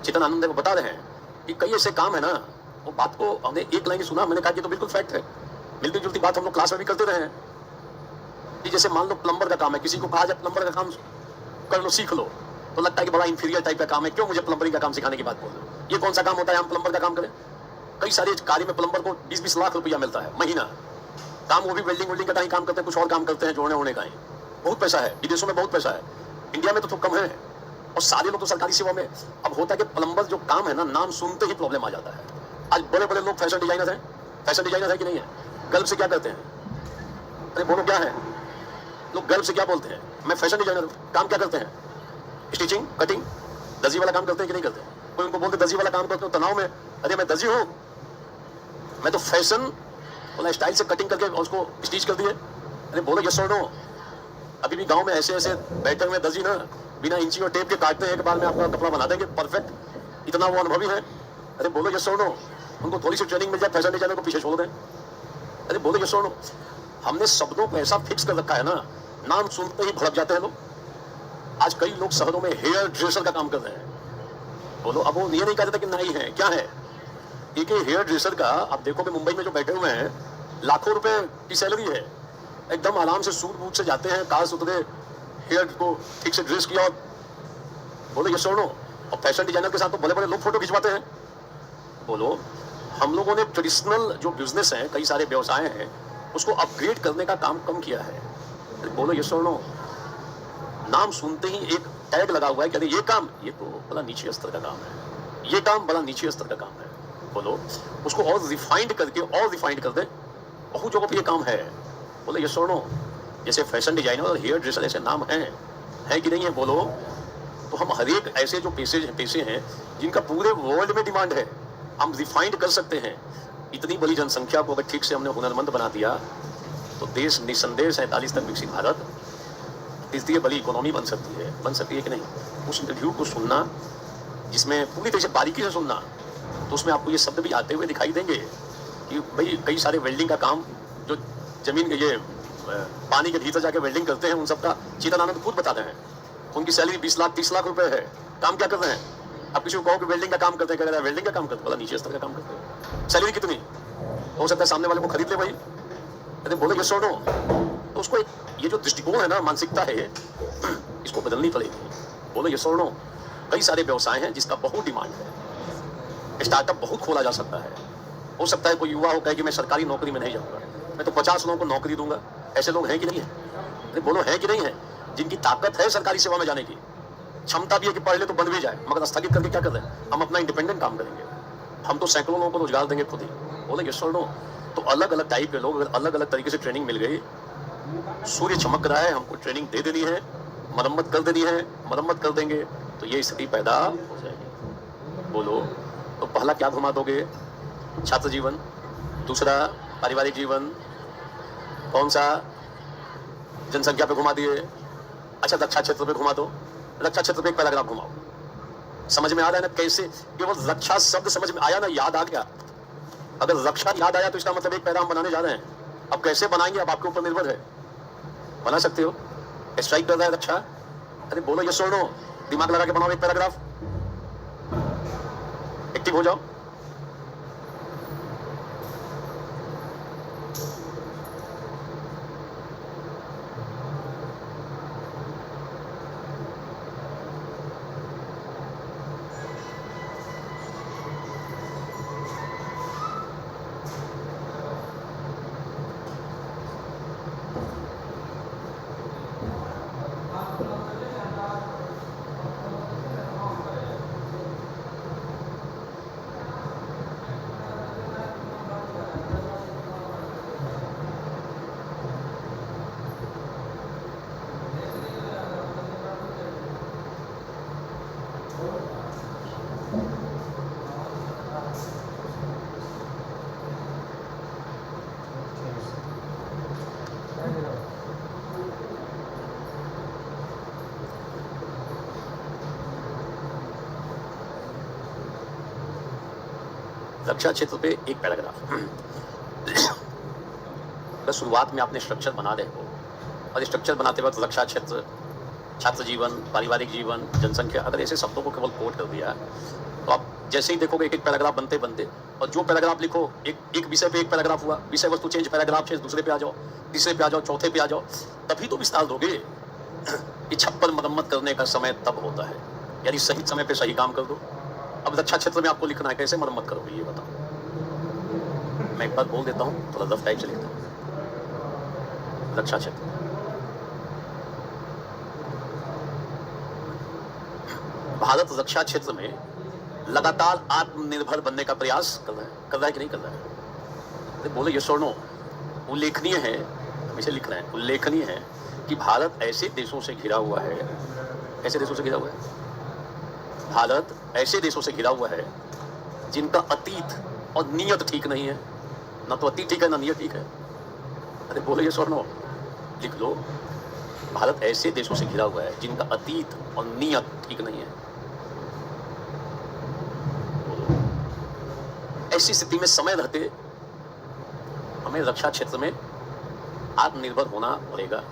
चेतन आनंद है वो बता रहे हैं कि कई ऐसे काम है ना, वो बात को हमने एक लाइन सुना, मैंने कहा कि तो बिल्कुल फैक्ट है। मिलती जुलती बात हम लोग क्लास में भी करते रहे हैं कि जैसे मान लो प्लम्बर का काम है, किसी को कहा जाए प्लम्बर का काम कर लो, सीख लो, तो लगता है कि बड़ा इंफीरियर टाइप का काम है, क्यों मुझे प्लम्बरिंग का काम सिखाने की बात बोल रहे हो? ये कौन सा काम होता है हम प्लम्बर का काम करें? कई सारे कार्य में प्लम्बर को 20-20 लाख रुपया मिलता है महीना काम। वो भी वेल्डिंग का कहीं काम करते हैं, कुछ और काम करते हैं, जोड़ने होने का ही बहुत पैसा है। विदेशों में बहुत पैसा है, इंडिया में तो कम है, और सारे लोग तो सरकारी सेवा में। अब होता है कि प्लम्बर जो काम है ना, नाम सुनते ही प्रॉब्लम आ जाता है। आज बड़े बड़े लोग फैशन डिजाइनर हैं, फैशन डिजाइनर है कि नहीं है? गर्व से क्या कहते हैं? अरे बोलो क्या है? लोग गर्व से क्या बोलते हैं? मैं फैशन डिजाइनर हूं। काम क्या करते हैं? स्टिचिंग, कटिंग, दर्जी वाला काम करते हैं कि नहीं करते? कोई उनको बोलते दर्जी वाला काम करते हो तनाव में, अरे मैं दर्जी हूं, मैं तो फैशन वाला स्टाइल से कटिंग करके उसको स्टिच कर दिए। अरे बोलो यस और नो? अभी भी गांव में ऐसे ऐसे बैठे हुए दर्जी ना, बिना इंची और टेप के काटते हैं, एक बार में आपका कपड़ा बना देंगे परफेक्ट, इतना वो अनुभवी है। अरे बोलो यस और नो? उनको थोड़ी सी ट्रेनिंग मिल जाए, फैशन डिजाइनर को पीछे छोड़ दें। अरे बोलो यस और नो? हमने शब्दों को ऐसा फिक्स कर रखा है ना, नाम सुनते ही भड़क जाते हैं लोग। आज कई लोग शहरों में हेयर ड्रेसर का काम कर रहे हैं। बोलो, अब वो ये नहीं कहते कि नहीं है, क्या है? एक हेयर ड्रेसर का आप देखोगे, मुंबई में जो बैठे हुए हैं, लाखों रुपए की सैलरी है, एकदम आराम से सूट बूट से जाते हैं, कार से उतरे, हेयर को ठीक से ड्रेस किया, और बोलो ये सोनो। और फैशन डिजाइनर के साथ तो बड़े बड़े लोग फोटो खिंचवाते हैं। बोलो, हम लोगों ने ट्रेडिशनल जो बिजनेस है, कई सारे व्यवसाय हैं, उसको अपग्रेड करने का काम कम किया है। बोलो ये सुनो, नाम सुनते ही एक टैग लगा हुआ है कि अरे ये काम, ये तो बड़ा नीचे स्तर का काम है, ये काम बड़ा नीचे स्तर का काम है। बोलो उसको और रिफाइंड करके और रिफाइंड कर दे, बहुत जगहों पे ये काम है। बोलो ये सुनो, जैसे फैशन डिजाइनर और हेयर ड्रेसर ऐसे नाम हैं कि नहीं है? बोलो तो हम हर एक ऐसे जो पैसे हैं जिनका पूरे वर्ल्ड में डिमांड है, हम रिफाइंड कर सकते हैं। इतनी बड़ी जनसंख्या को अगर ठीक से हमने हुनरमंद बना दिया तो देश निसंदेह 47 तक विकसित भारत तीसरी बड़ी इकोनॉमी बन सकती है कि नहीं? उस इंटरव्यू को सुनना, जिसमें पूरी तरह से बारीकी से सुनना, तो उसमें आपको ये शब्द भी आते हुए दिखाई देंगे कि भाई कई सारे वेल्डिंग का काम जो जमीन के ये पानी के भीतर जाके वेल्डिंग करते हैं, उन सबका चेतन आनंद खुद बताते हैं। उनकी सैलरी 20 लाख 30 लाख रुपए है, काम क्या कर रहे हैं? अब किसी को कहो कि वेल्डिंग का काम करते हैं, कहता है वेल्डिंग का काम करते, बोला नीचे स्तर का काम करते हैं। सैलरी कितनी हो सकता है सामने वाले को खरीद ले भाई, अरे बोलो ये सुनो। तो उसको ये जो दृष्टिकोण है ना, मानसिकता है, इसको बदलनी पड़ेगी। बोलो ये सुनो, कई सारे व्यवसाय हैं जिसका बहुत डिमांड है, स्टार्टअप बहुत खोला जा सकता है। हो सकता है कोई युवा हो कहे कि मैं सरकारी नौकरी में नहीं जाऊंगा, मैं तो 50 लोगों को नौकरी दूंगा। ऐसे लोग हैं कि नहीं है? अरे बोलो हैं कि नहीं है? जिनकी ताकत है सरकारी सेवा में जाने की, क्षमता भी है कि पढ़ ले तो बन भी जाए, मगर स्थगित करके क्या कर रहे हैं? हम अपना इंडिपेंडेंट काम करेंगे, हम तो सैकड़ों लोगों को रोजगार देंगे खुद ही। बोले ये सुनो, तो अलग अलग टाइप के लोग, अलग अलग तरीके से ट्रेनिंग मिल गई, सूर्य चमक रहा है, हमको ट्रेनिंग दे देनी है, मरम्मत कर देनी है, मरम्मत कर देंगे तो ये स्थिति पैदा हो जाएगी। बोलो तो पहला क्या घुमा दोगे? छात्र जीवन, दूसरा पारिवारिक जीवन, कौन सा? जनसंख्या पे घुमा दिए। अच्छा रक्षा क्षेत्र पे घुमा दो, रक्षा क्षेत्र पे एक पैराग्राफ घुमाओ। समझ में आ रहा है ना कैसे? केवल रक्षा शब्द समझ में आया ना, याद आ गया। अगर रक्षा याद आया तो इसका मतलब एक पैराग्राफ बनाने जा रहे हैं। अब कैसे बनाएंगे, अब आपके ऊपर निर्भर है। बना सकते हो, स्ट्राइक कर रहा है रक्षा, अरे बोलो ये सुनो, दिमाग लगा के बनाओ एक पैराग्राफ, एक्टिव हो जाओ। रक्षा क्षेत्र पे एक पैराग्राफ। बस शुरुआत में आपने स्ट्रक्चर बना रहे हो, और स्ट्रक्चर बनाते वक्त रक्षा क्षेत्र, छात्र जीवन, पारिवारिक जीवन, जनसंख्या, अगर ऐसे शब्दों को केवल कोट कर दिया तो आप जैसे ही देखोगे एक एक पैराग्राफ बनते बनते, और जो पैराग्राफ लिखो एक विषय पे एक पैराग्राफ हुआ, विषय वस्तु चेंज, पैराग्राफ चेंज, दूसरे पे आ जाओ, तीसरे पे आ जाओ, चौथे पे आ जाओ, तभी तो विस्तार दोगे। ये छप्पन मरम्मत करने का समय तब होता है, यानी सही समय पे सही काम कर दो। अब रक्षा क्षेत्र में आपको लिखना है, कैसे मरम्मत करोगे ये बताओ। मैं एक बार बोल देता हूँ, थोड़ा रफ टाइप से लिखता हूँ। रक्षा क्षेत्र, भारत रक्षा क्षेत्र में लगातार आत्मनिर्भर बनने का प्रयास कर रहा है कि नहीं कर रहा है? तो बोले ये सुनो, उल्लेखनीय है, हमेशा लिख रहे हैं, उल्लेखनीय है कि भारत ऐसे देशों से घिरा हुआ है, ऐसे देशों से घिरा हुआ है, भारत ऐसे देशों से घिरा हुआ है जिनका अतीत और नियत ठीक नहीं है। ना तो अतीत ठीक है, ना नियत ठीक है। अरे बोले ये सुनो, लिख लो, भारत ऐसे देशों से घिरा हुआ है जिनका अतीत और नियत ठीक नहीं है। ऐसी स्थिति में समय रहते हमें रक्षा क्षेत्र में आत्मनिर्भर होना पड़ेगा।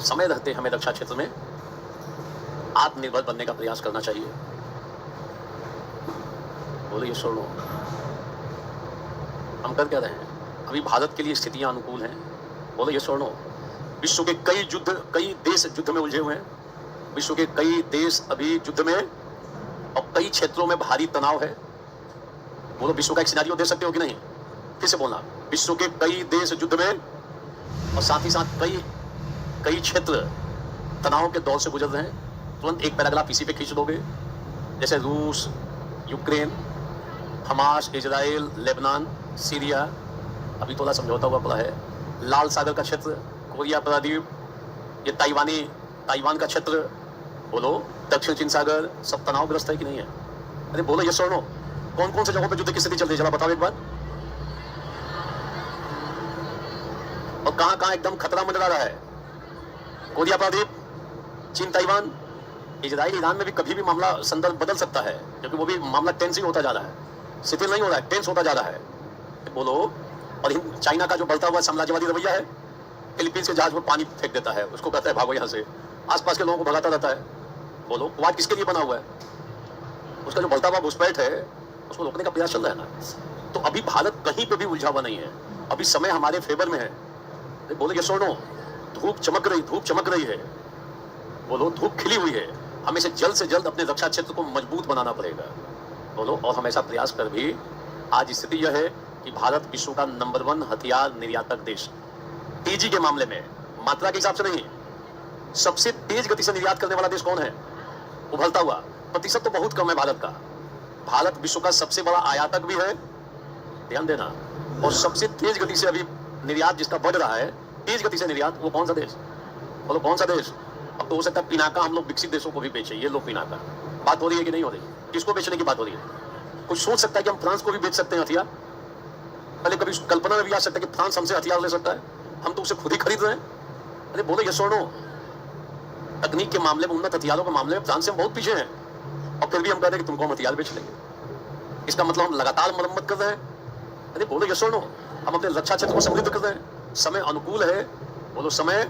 समय रहते हमें रक्षा क्षेत्र में आत्मनिर्भर बनने का प्रयास करना चाहिए। बोलो ये सुनो, हम कर क्या रहे हैं? अभी भारत के लिए स्थितियां अनुकूल हैं। बोलो ये सुनो, विश्व के कई देश युद्ध में उलझे हुए हैं, विश्व के कई देश अभी युद्ध में, और कई क्षेत्रों में भारी तनाव है, बोलो विश्व का एक सिनेरियो दे सकते हो कि नहीं? फिर से बोलना, विश्व के कई देश युद्ध में और साथ ही साथ कई क्षेत्र तनाव के दौर से गुजर रहे हैं। तुरंत एक पैराग्राफ इसी पे खींच दोगे, जैसे रूस, Ukraine, Hamas, Israel, Lebanon, Syria, अभी थोड़ा समझौता हुआ पड़ा है, लाल सागर का क्षेत्र, कोरिया प्रायद्वीप, ये ताइवान का क्षेत्र, बोलो दक्षिण चीन सागर, सब तनावग्रस्त है कि नहीं है? अरे बोलो ये सुनो, कौन कौन से जगहों पे युद्ध की स्थिति चल रही है, जरा बताओ एक बार। और कहां कहां एकदम खतरा मंडरा रहा है? कोरिया प्रायद्वीप, चीन ताइवान, इजराइल ईरान में भी कभी भी मामला संदर्भ बदल सकता है, क्योंकि वो भी मामला टेंस ही होता जा रहा है, शिथिल नहीं हो रहा है, टेंस होता जा रहा है। बोलो, और चाइना का जो बढ़ता हुआ साम्राज्यवादी रवैया है, फिलीपींस के जहाज पर पानी फेंक देता है, उसको कहता है भागो यहाँ से, आसपास के लोगों को भगाता रहता है। बोलो क्वाड किसके लिए बना हुआ है? उसका जो बढ़ता हुआ घुसपैठ है उसको रोकने का प्रयास चल रहा है ना। तो अभी भारत कहीं पे भी उलझा हुआ नहीं है, अभी समय हमारे फेवर में है। बोलो ये सुनो, धूप चमक रही है, बोलो धूप खिली हुई है, हमें से जल्द अपने रक्षा क्षेत्र को मजबूत बनाना पड़ेगा। बोलो, और हम ऐसा प्रयास कर भी आज स्थिति यह है कि भारत विश्व का नंबर 1 हथियार निर्यातक देश, तेजी के मामले में, मात्रा के हिसाब से नहीं, सबसे तेज गति से निर्यात करने वाला देश कौन है? उभरता हुआ, प्रतिशत तो बहुत कम है भारत का। भारत विश्व का सबसे बड़ा आयातक भी है, ध्यान देना, और सबसे तेज गति से अभी निर्यात जिसका बढ़ रहा है, तेज गति से निर्यात, वो कौन सा देश? बोलो कौन सा देश? अब तो हो सकता है पिनाका हम लोग विकसित देशों को भी बेचे, ये लोग पिनाका, बात हो रही है कि नहीं हो रही? किसको बेचने की बात हो रही है? कुछ सोच सकता है कि हम फ्रांस को भी बेच सकते हैं हथियार? पहले कभी कल्पना में भी आ सकता है कि फ्रांस हमसे हथियार ले सकता है, हम तो उसे खुद ही खरीद रहे हैं। अरे बोलो ये सुनो, तकनीक के मामले में, उन्नत हथियारों के मामले में फ्रांस से हम बहुत पीछे हैं, और फिर भी हम कहते हैं कि तुमको हम हथियार बेच लेंगे। इसका मतलब हम लगातार मरम्मत कर रहे हैं। अरे बोलो ये सुनो, हम अपने रक्षा क्षेत्र को समृद्ध कर रहे हैं, समय अनुकूल है, बोलो समय,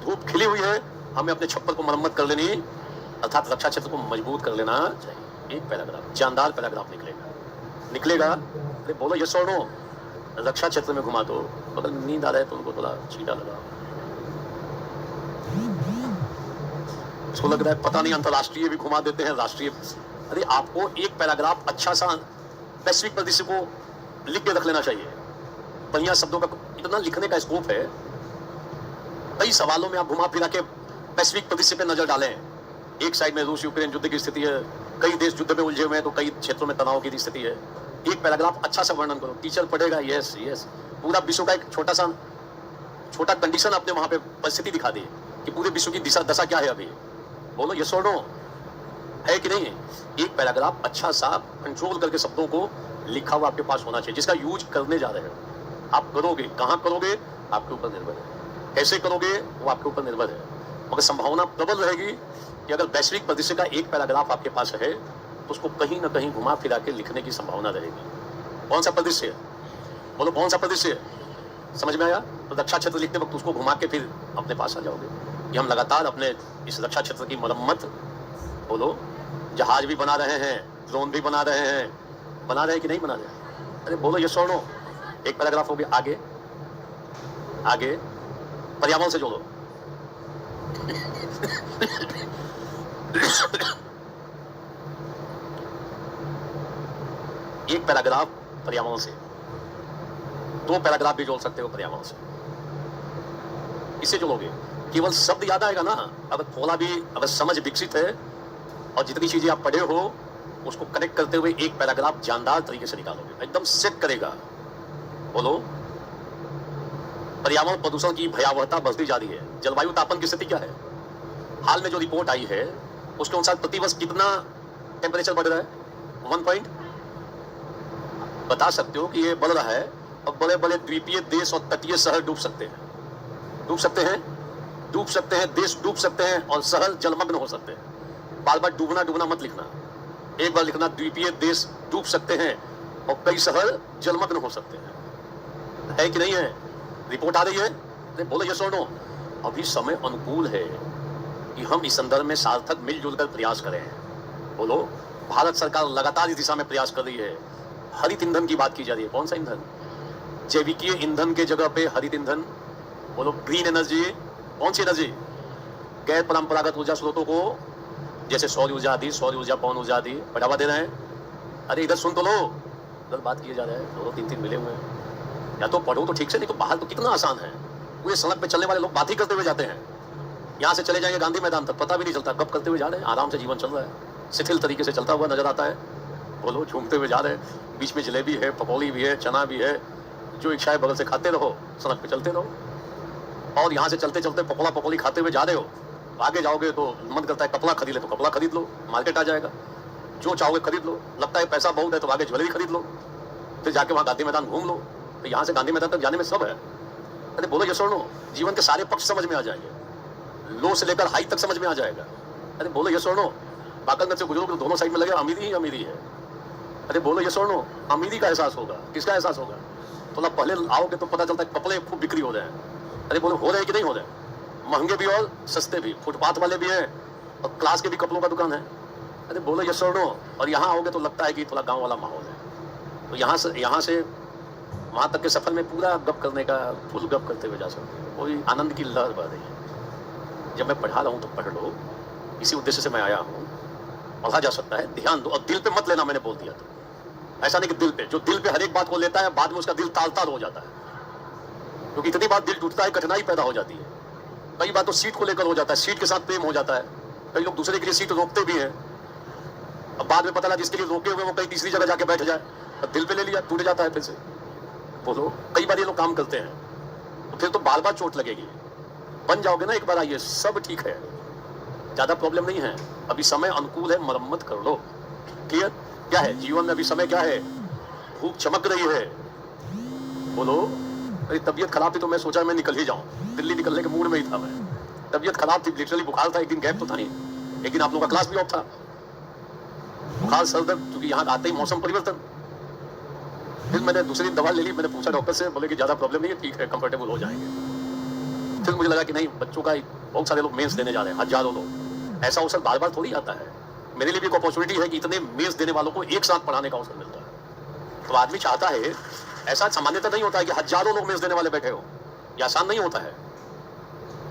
धूप खिली हुई है, हमें अपने छप्पर को मरम्मत कर लेनी, अर्थात रक्षा क्षेत्र को मजबूत कर लेना चाहिए। एक पैराग्राफ, जानदार पैराग्राफ निकलेगा। अरे बोलो ये सुनो, रक्षा क्षेत्र में घुमा दो, बगल में नींद आ रहा है तो उनको थोड़ा छींटा लगा, उसको लग रहा है पता नहीं अंतरराष्ट्रीय भी घुमा देते हैं, राष्ट्रीय। अरे आपको एक पैराग्राफ अच्छा सा वैश्विक परिदृश्य को लिख के रख लेना चाहिए, बढ़िया शब्दों का इतना लिखने का स्कोप है, कई सवालों में आप घुमा फिरा के वैश्विक परिदृश्य पे नजर डालें। एक साइड में रूस यूक्रेन युद्ध की स्थिति है, कई देश युद्ध में उलझे हुए हैं, तो कई क्षेत्रों में तनाव की स्थिति है। एक पैराग्राफ अच्छा सा वर्णन करो, टीचर पढ़ेगा, यस, पूरा विश्व का एक छोटा कंडीशन आपने वहां पे परिस्थिति दिखा दी कि पूरे विश्व की दशा क्या है अभी। बोलो ये सुनो, है कि नहीं? एक पैराग्राफ अच्छा सा कंट्रोल करके शब्दों को लिखा हुआ आपके पास होना चाहिए, जिसका यूज करने जा रहे हो। आप करोगे, कहां करोगे आपके ऊपर निर्भर है, कैसे करोगे वो आपके ऊपर निर्भर है, मगर संभावना प्रबल रहेगी कि अगर वैश्विक परिदृश्य का एक पैराग्राफ आपके पास है तो उसको कहीं ना कहीं घुमा फिरा के लिखने की संभावना रहेगी। कौन सा परिदृश्य है? बोलो कौन सा परिदृश्य? समझ में आया? तो रक्षा क्षेत्र लिखते वक्त उसको घुमा के फिर अपने पास आ जाओगे कि हम लगातार अपने इस रक्षा क्षेत्र की मरम्मत, बोलो जहाज भी बना रहे हैं, ड्रोन भी बना रहे हैं कि नहीं बना रहे? अरे बोलो ये सुनो, एक पैराग्राफ हो गया। आगे पर्यावरण से जोड़ो। एक पैराग्राफ पर्यावरण से, 2 पैराग्राफ भी जोड़ सकते हो पर्यावरण से। इससे जोड़ोगे, केवल शब्द याद आएगा ना, अगर थोड़ा भी अगर समझ विकसित है और जितनी चीजें आप पढ़े हो उसको कनेक्ट करते हुए एक पैराग्राफ जानदार तरीके से निकालोगे, एकदम सेट करेगा। बोलो पर्यावरण प्रदूषण की भयावहता बढ़ती जा रही है, जलवायु तापन की स्थिति क्या है? हाल में जो रिपोर्ट आई है उसके अनुसार प्रतिवर्ष कितना टेम्परेचर बढ़ रहा है? 1 पॉइंट बता सकते हो कि ये बढ़ रहा है, और बड़े बड़े द्वीपीय देश और तटीय शहर डूब सकते हैं, देश डूब सकते हैं और शहर जलमग्न हो सकते हैं। बार बार डूबना मत लिखना, एक बार लिखना द्वीपीय देश डूब सकते हैं और कई शहर जलमग्न हो सकते हैं। है कि नहीं है? रिपोर्ट आ रही है। बोलो ये सुनो, अभी समय अनुकूल है कि हम इस संदर्भ में सार्थक मिलजुल कर प्रयास करें। बोलो भारत सरकार लगातार इस दिशा में प्रयास कर रही है। हरित ईंधन की बात की जा रही है। कौन सा ईंधन? जैविकीय ईंधन के जगह पे हरित ईंधन, बोलो ग्रीन एनर्जी। कौन सी एनर्जी? गैर परंपरागत ऊर्जा स्रोतों को जैसे सौर ऊर्जा आदि, पवन ऊर्जा आदि बढ़ावा दे रहे हैं। अरे इधर सुन तो लो, गलत बात किए जा रहे हैं, 2-3 मिले हुए हैं। या तो पढ़ो तो ठीक से, नहीं तो बाहर तो कितना आसान है। पूरे सड़क पे चलने वाले लोग बात ही करते हुए जाते हैं। यहाँ से चले जाएंगे गांधी मैदान तक, पता भी नहीं चलता कब करते हुए जा रहे हैं। आराम से जीवन चल रहा है, शिथिल तरीके से चलता हुआ नजर आता है। बोलो, झूमते हुए जा रहे हैं, बीच में जलेबी है, पकौड़ी भी है, चना भी है, जो इच्छा है बगल से खाते रहो, सड़क पे चलते रहो। और यहाँ से चलते चलते पकौड़ा पकौड़ी खाते हुए जा रहे हो, आगे जाओगे तो मन करता है कपड़ा खरीद ले, तो कपड़ा खरीद लो, मार्केट आ जाएगा, जो चाहोगे खरीद लो। लगता है पैसा बहुत है तो आगे ज्वेलरी खरीद लो, फिर जाके वहाँ गांधी मैदान घूम लो। तो यहाँ से गांधी मैदान तक जाने में सब है। अरे बोलो ये सुनो, जीवन के सारे पक्ष समझ में आ जाएंगे, लो से लेकर हाई तक समझ में आ जाएगा। अरे बोलो ये सुनो, बाकरगंज से गुजरोगे तो दोनों साइड में लगे अमीरी ही अमीरी है। अरे बोलो ये सुनो, अमीरी का एहसास होगा, किसका एहसास होगा? थोड़ा पहले आओगे तो पता चलता है कपड़े खूब बिक्री हो रहे हैं। अरे बोलो, हो रहे हैं कि नहीं हो रहे? महंगे भी और सस्ते भी, फुटपाथ वाले भी हैं और क्लास के भी कपड़ों का दुकान है। अरे बोलो ये सुनो, और यहाँ आओगे तो लगता है कि थोड़ा गाँव वाला माहौल है। तो यहाँ से वहाँ तक के सफर में पूरा गप करने का, फुल गप करते हुए जा सकते हैं, कोई आनंद की लहर बह रही है। जब मैं पढ़ा रहा हूँ तो पढ़ लो, इसी उद्देश्य से मैं आया हूँ। पढ़ा जा सकता है, ध्यान दो, और दिल पे मत लेना, मैंने बोल दिया तो ऐसा नहीं कि दिल पे, जो दिल पे हर एक बात को लेता है बाद में उसका दिल ताल हो जाता है, क्योंकि इतनी बात दिल टूटता है, कठिनाई पैदा हो जाती है। कई बात तो सीट को लेकर हो जाता है, सीट के साथ प्रेम हो जाता है, कई लोग दूसरे के लिए सीट रोकते भी हैं, अब बाद में पता लगा जिसके लिए रोके हुए वो कहीं तीसरी जगह जाके बैठ जाए, और दिल पे ले लिया, टूट जाता है फिर से। बोलो, कई बार ये लोग काम करते हैं, तो फिर तो बार बार चोट लगेगी। बन जाओगे ना एक बार, आइए सब ठीक है, ज्यादा प्रॉब्लम नहीं है। अभी समय अनुकूल है, मरम्मत कर लो। क्लियर? क्या है जीवन में अभी समय, क्या है? धूप चमक रही है। बोलो, मेरी तबीयत खराब थी तो मैं सोचा मैं निकल ही जाऊं, दिल्ली निकलने के मूड में ही था मैं। तबीयत खराब थी, लिटरली बुखार था, एक दिन गैप तो था नहीं, एक दिन आप लोगों का क्लास भी ऑफ था, बुखार सर दर्द, क्योंकि यहाँ आते ही मौसम परिवर्तन। फिर मैंने दूसरी दवा ले ली, मैंने पूछा डॉक्टर से, बोले कि ज्यादा प्रॉब्लम नहीं है, ठीक है, कंफर्टेबल हो जाएंगे। फिर मुझे लगा कि नहीं, बच्चों का बहुत सारे लोग मेंस देने जा रहे हैं, हजारों लोग, ऐसा अवसर बार बार थोड़ी आता है। मेरे लिए भी एक अपॉर्चुनिटी है कि इतने मेंस देने वालों को एक साथ पढ़ाने का अवसर मिलता है। तो आदमी चाहता है, ऐसा सामान्यतः नहीं होता है कि हजारों लोग मेंस देने वाले बैठे हो, यह आसान नहीं होता है।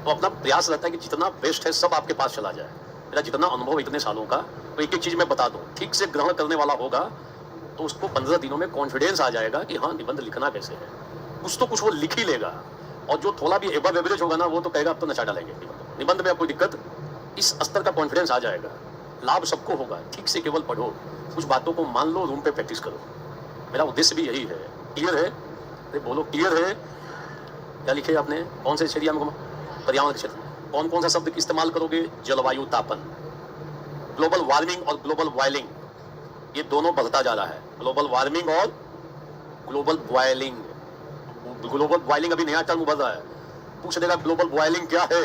तो अपना प्रयास रहता है कि जितना बेस्ट है सब आपके पास चला जाए। मेरा जितना अनुभव इतने सालों का, तो एक एक चीज मैं बता दूं, ठीक से ग्रहण करने वाला होगा तो उसको 15 दिनों में कॉन्फिडेंस आ जाएगा कि हाँ, निबंध लिखना कैसे है, कुछ तो कुछ वो लिख ही लेगा। और जो थोड़ा भी एबव एवरेज होगा ना, वो तो कहेगा अब तो नशा डालेंगे निबंध में, अब कोई दिक्कत, इस स्तर का कॉन्फिडेंस आ जाएगा। लाभ सबको होगा, ठीक से केवल पढ़ो, कुछ बातों को मान लो, रूम पे प्रैक्टिस करो। मेरा उद्देश्य भी यही है। क्लियर है? अरे बोलो, क्लियर है? क्या लिखे आपने, कौन से एरिया में, पर्यावरण के क्षेत्र में कौन कौन सा शब्द इस्तेमाल करोगे? जलवायु तापन, ग्लोबल वार्मिंग और ग्लोबल बॉयलिंग, ये दोनों बढ़ता जा रहा है। ग्लोबल वार्मिंग और ग्लोबल बॉयलिंग। ग्लोबल बॉयलिंग अभी नया टर्म उभर रहा है, पूछ देगा ग्लोबल बॉयलिंग क्या है,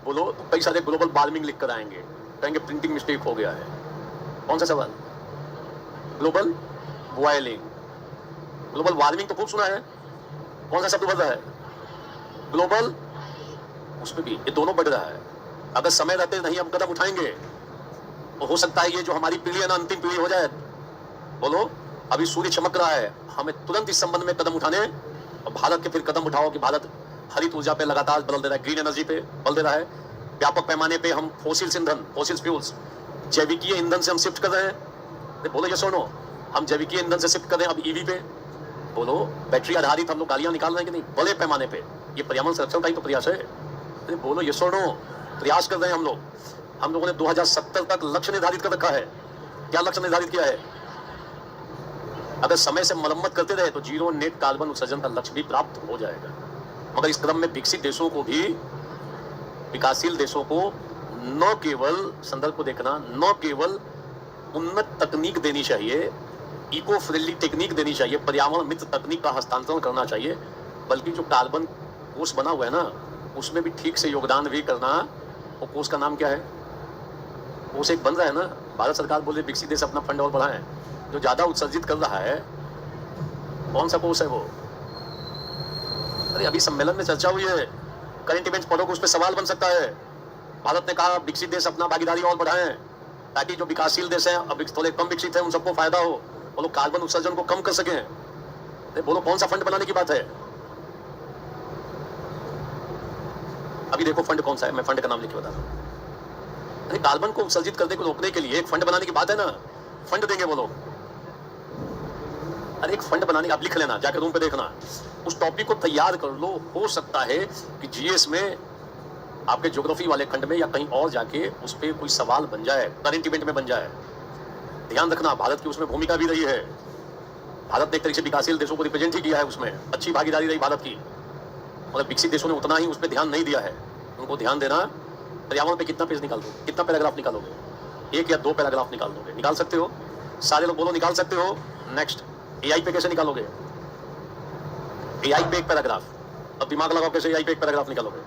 बोलो तो कई सारे ग्लोबल वार्मिंग लिख कर आएंगे, कहेंगे प्रिंटिंग मिस्टेक हो गया है। कौन सा सवाल? Global boiling. ग्लोबल वार्मिंग तो खूब सुना है, कौन सा शब्द बढ़ रहा है? ग्लोबल, उसमें भी ये दोनों बढ़ रहा है। अगर समय रहते नहीं हम कदम उठाएंगे तो हो सकता है ये जो हमारी पीढ़ी है ना, अंतिम पीढ़ी हो जाए। बोलो, अभी सूर्य चमक रहा है, हमें तुरंत इस संबंध में कदम उठाने, और भारत के फिर कदम उठाओ कि भारत हरित ऊर्जा पे लगातार बदल दे रहा है, ग्रीन एनर्जी पे बदल दे रहा है। व्यापक पैमाने पे हम फोसिल ईंधन, फोसिल फ्यूल्स, जैविकीय ईंधन से हम शिफ्ट कर रहे हैं। बोलो ये सुनो, हम जैविकीय ईंधन से शिफ्ट कर रहे हैं अब ईवी पे। बोलो, बैटरी आधारित हम लोग गाड़ियां निकाल रहे हैं कि नहीं, बड़े पैमाने पे। ये पर्यावरण संरक्षण का ही तो प्रयास है। अरे बोलो ये सुनो, प्रयास कर रहे हैं हम लोग। हम लोगों ने 2070 तक लक्ष्य निर्धारित कर रखा है। क्या लक्ष्य निर्धारित किया है? अगर समय से मरम्मत करते रहे तो जीरो नेट कार्बन उत्सर्जन का लक्ष्य भी प्राप्त हो जाएगा। मगर इस क्रम में विकसित देशों को भी, विकासशील देशों को न केवल, संदर्भ को देखना, न केवल उन्नत तकनीक देनी चाहिए, इको फ्रेंडली टेक्निक देनी चाहिए, पर्यावरण मित्र तकनीक का हस्तांतरण करना चाहिए, बल्कि जो कार्बन कोष बना हुआ है ना, उसमें भी ठीक से योगदान भी करना। वो कोष का नाम क्या है? कोष एक बन रहा है ना, भारत सरकार बोले विकसित देश अपना फंड और बढ़ाएं, जो ज्यादा उत्सर्जित कर रहा है, कौन सा कोष है वो? अरे अभी सम्मेलन में चर्चा हुई है, करंट इवेंट्स पढ़ोगे, उस पर सवाल बन सकता है। भारत ने कहा विकसित देश अपना भागीदारी और बढ़ाएं, ताकि जो विकासशील देश हैं, अभी थोड़े कम विकसित हैं, उन सबको फायदा हो, वो लोग कार्बन उत्सर्जन को कम कर सकें। अरे बोलो, कौन सा फंड बनाने की बात है? अभी देखो फंड कौन सा है, मैं फंड का नाम लिख के बता रहा हूं। अरे कार्बन को उत्सर्जित करने को रोकने के लिए एक फंड बनाने की बात है ना, फंड देंगे वो लोग। अरे एक फंड बनाने, आप लिख लेना, जाकर रूम पे देखना, उस टॉपिक को तैयार कर लो। हो सकता है कि जीएस में आपके ज्योग्राफी वाले खंड में या कहीं और जाके उस पर कोई सवाल बन जाए, करंट इवेंट में बन जाए। ध्यान रखना, भारत की उसमें भूमिका भी रही है। भारत ने एक तरीके से विकासशील देशों को रिप्रेजेंट ही किया है, उसमें अच्छी भागीदारी रही भारत की, मगर विकसित देशों ने उतना ही उस पर ध्यान नहीं दिया है। उनको ध्यान देना। पर्यावरण पे कितना पेज निकाल दो, कितना पैराग्राफ निकालोगे? 1 या 2 पैराग्राफ निकाल दोगे? निकाल सकते हो? सारे लोग बोलो निकाल सकते हो। नेक्स्ट, एआई पे कैसे निकालोगे? एआई पे 1 पैराग्राफ। अब दिमाग लगाओ कैसे एआई पे 1 पैराग्राफ निकालोगे?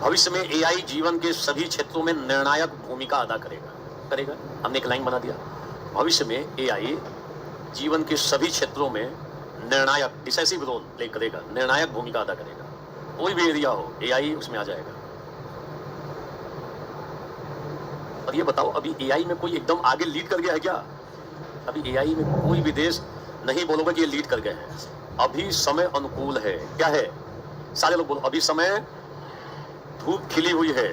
भविष्य में एआई जीवन के सभी क्षेत्रों में निर्णायक भूमिका अदा करेगा। हमने एक लाइन बना दिया, भविष्य में एआई जीवन के सभी क्षेत्रों में निर्णायक, डिसाइसिव रोल प्ले करेगा, निर्णायक भूमिका अदा करेगा। कोई भी एरिया हो, एआई उसमें आ जाएगा। और ये बताओ, अभी एआई में कोई एकदम आगे लीड कर गया है क्या? अभी एआई में कोई भी देश नहीं बोलोगे कि ये लीड कर गए हैं। अभी समय अनुकूल है। क्या है? सारे लोग बोलो, अभी समय, धूप खिली हुई है।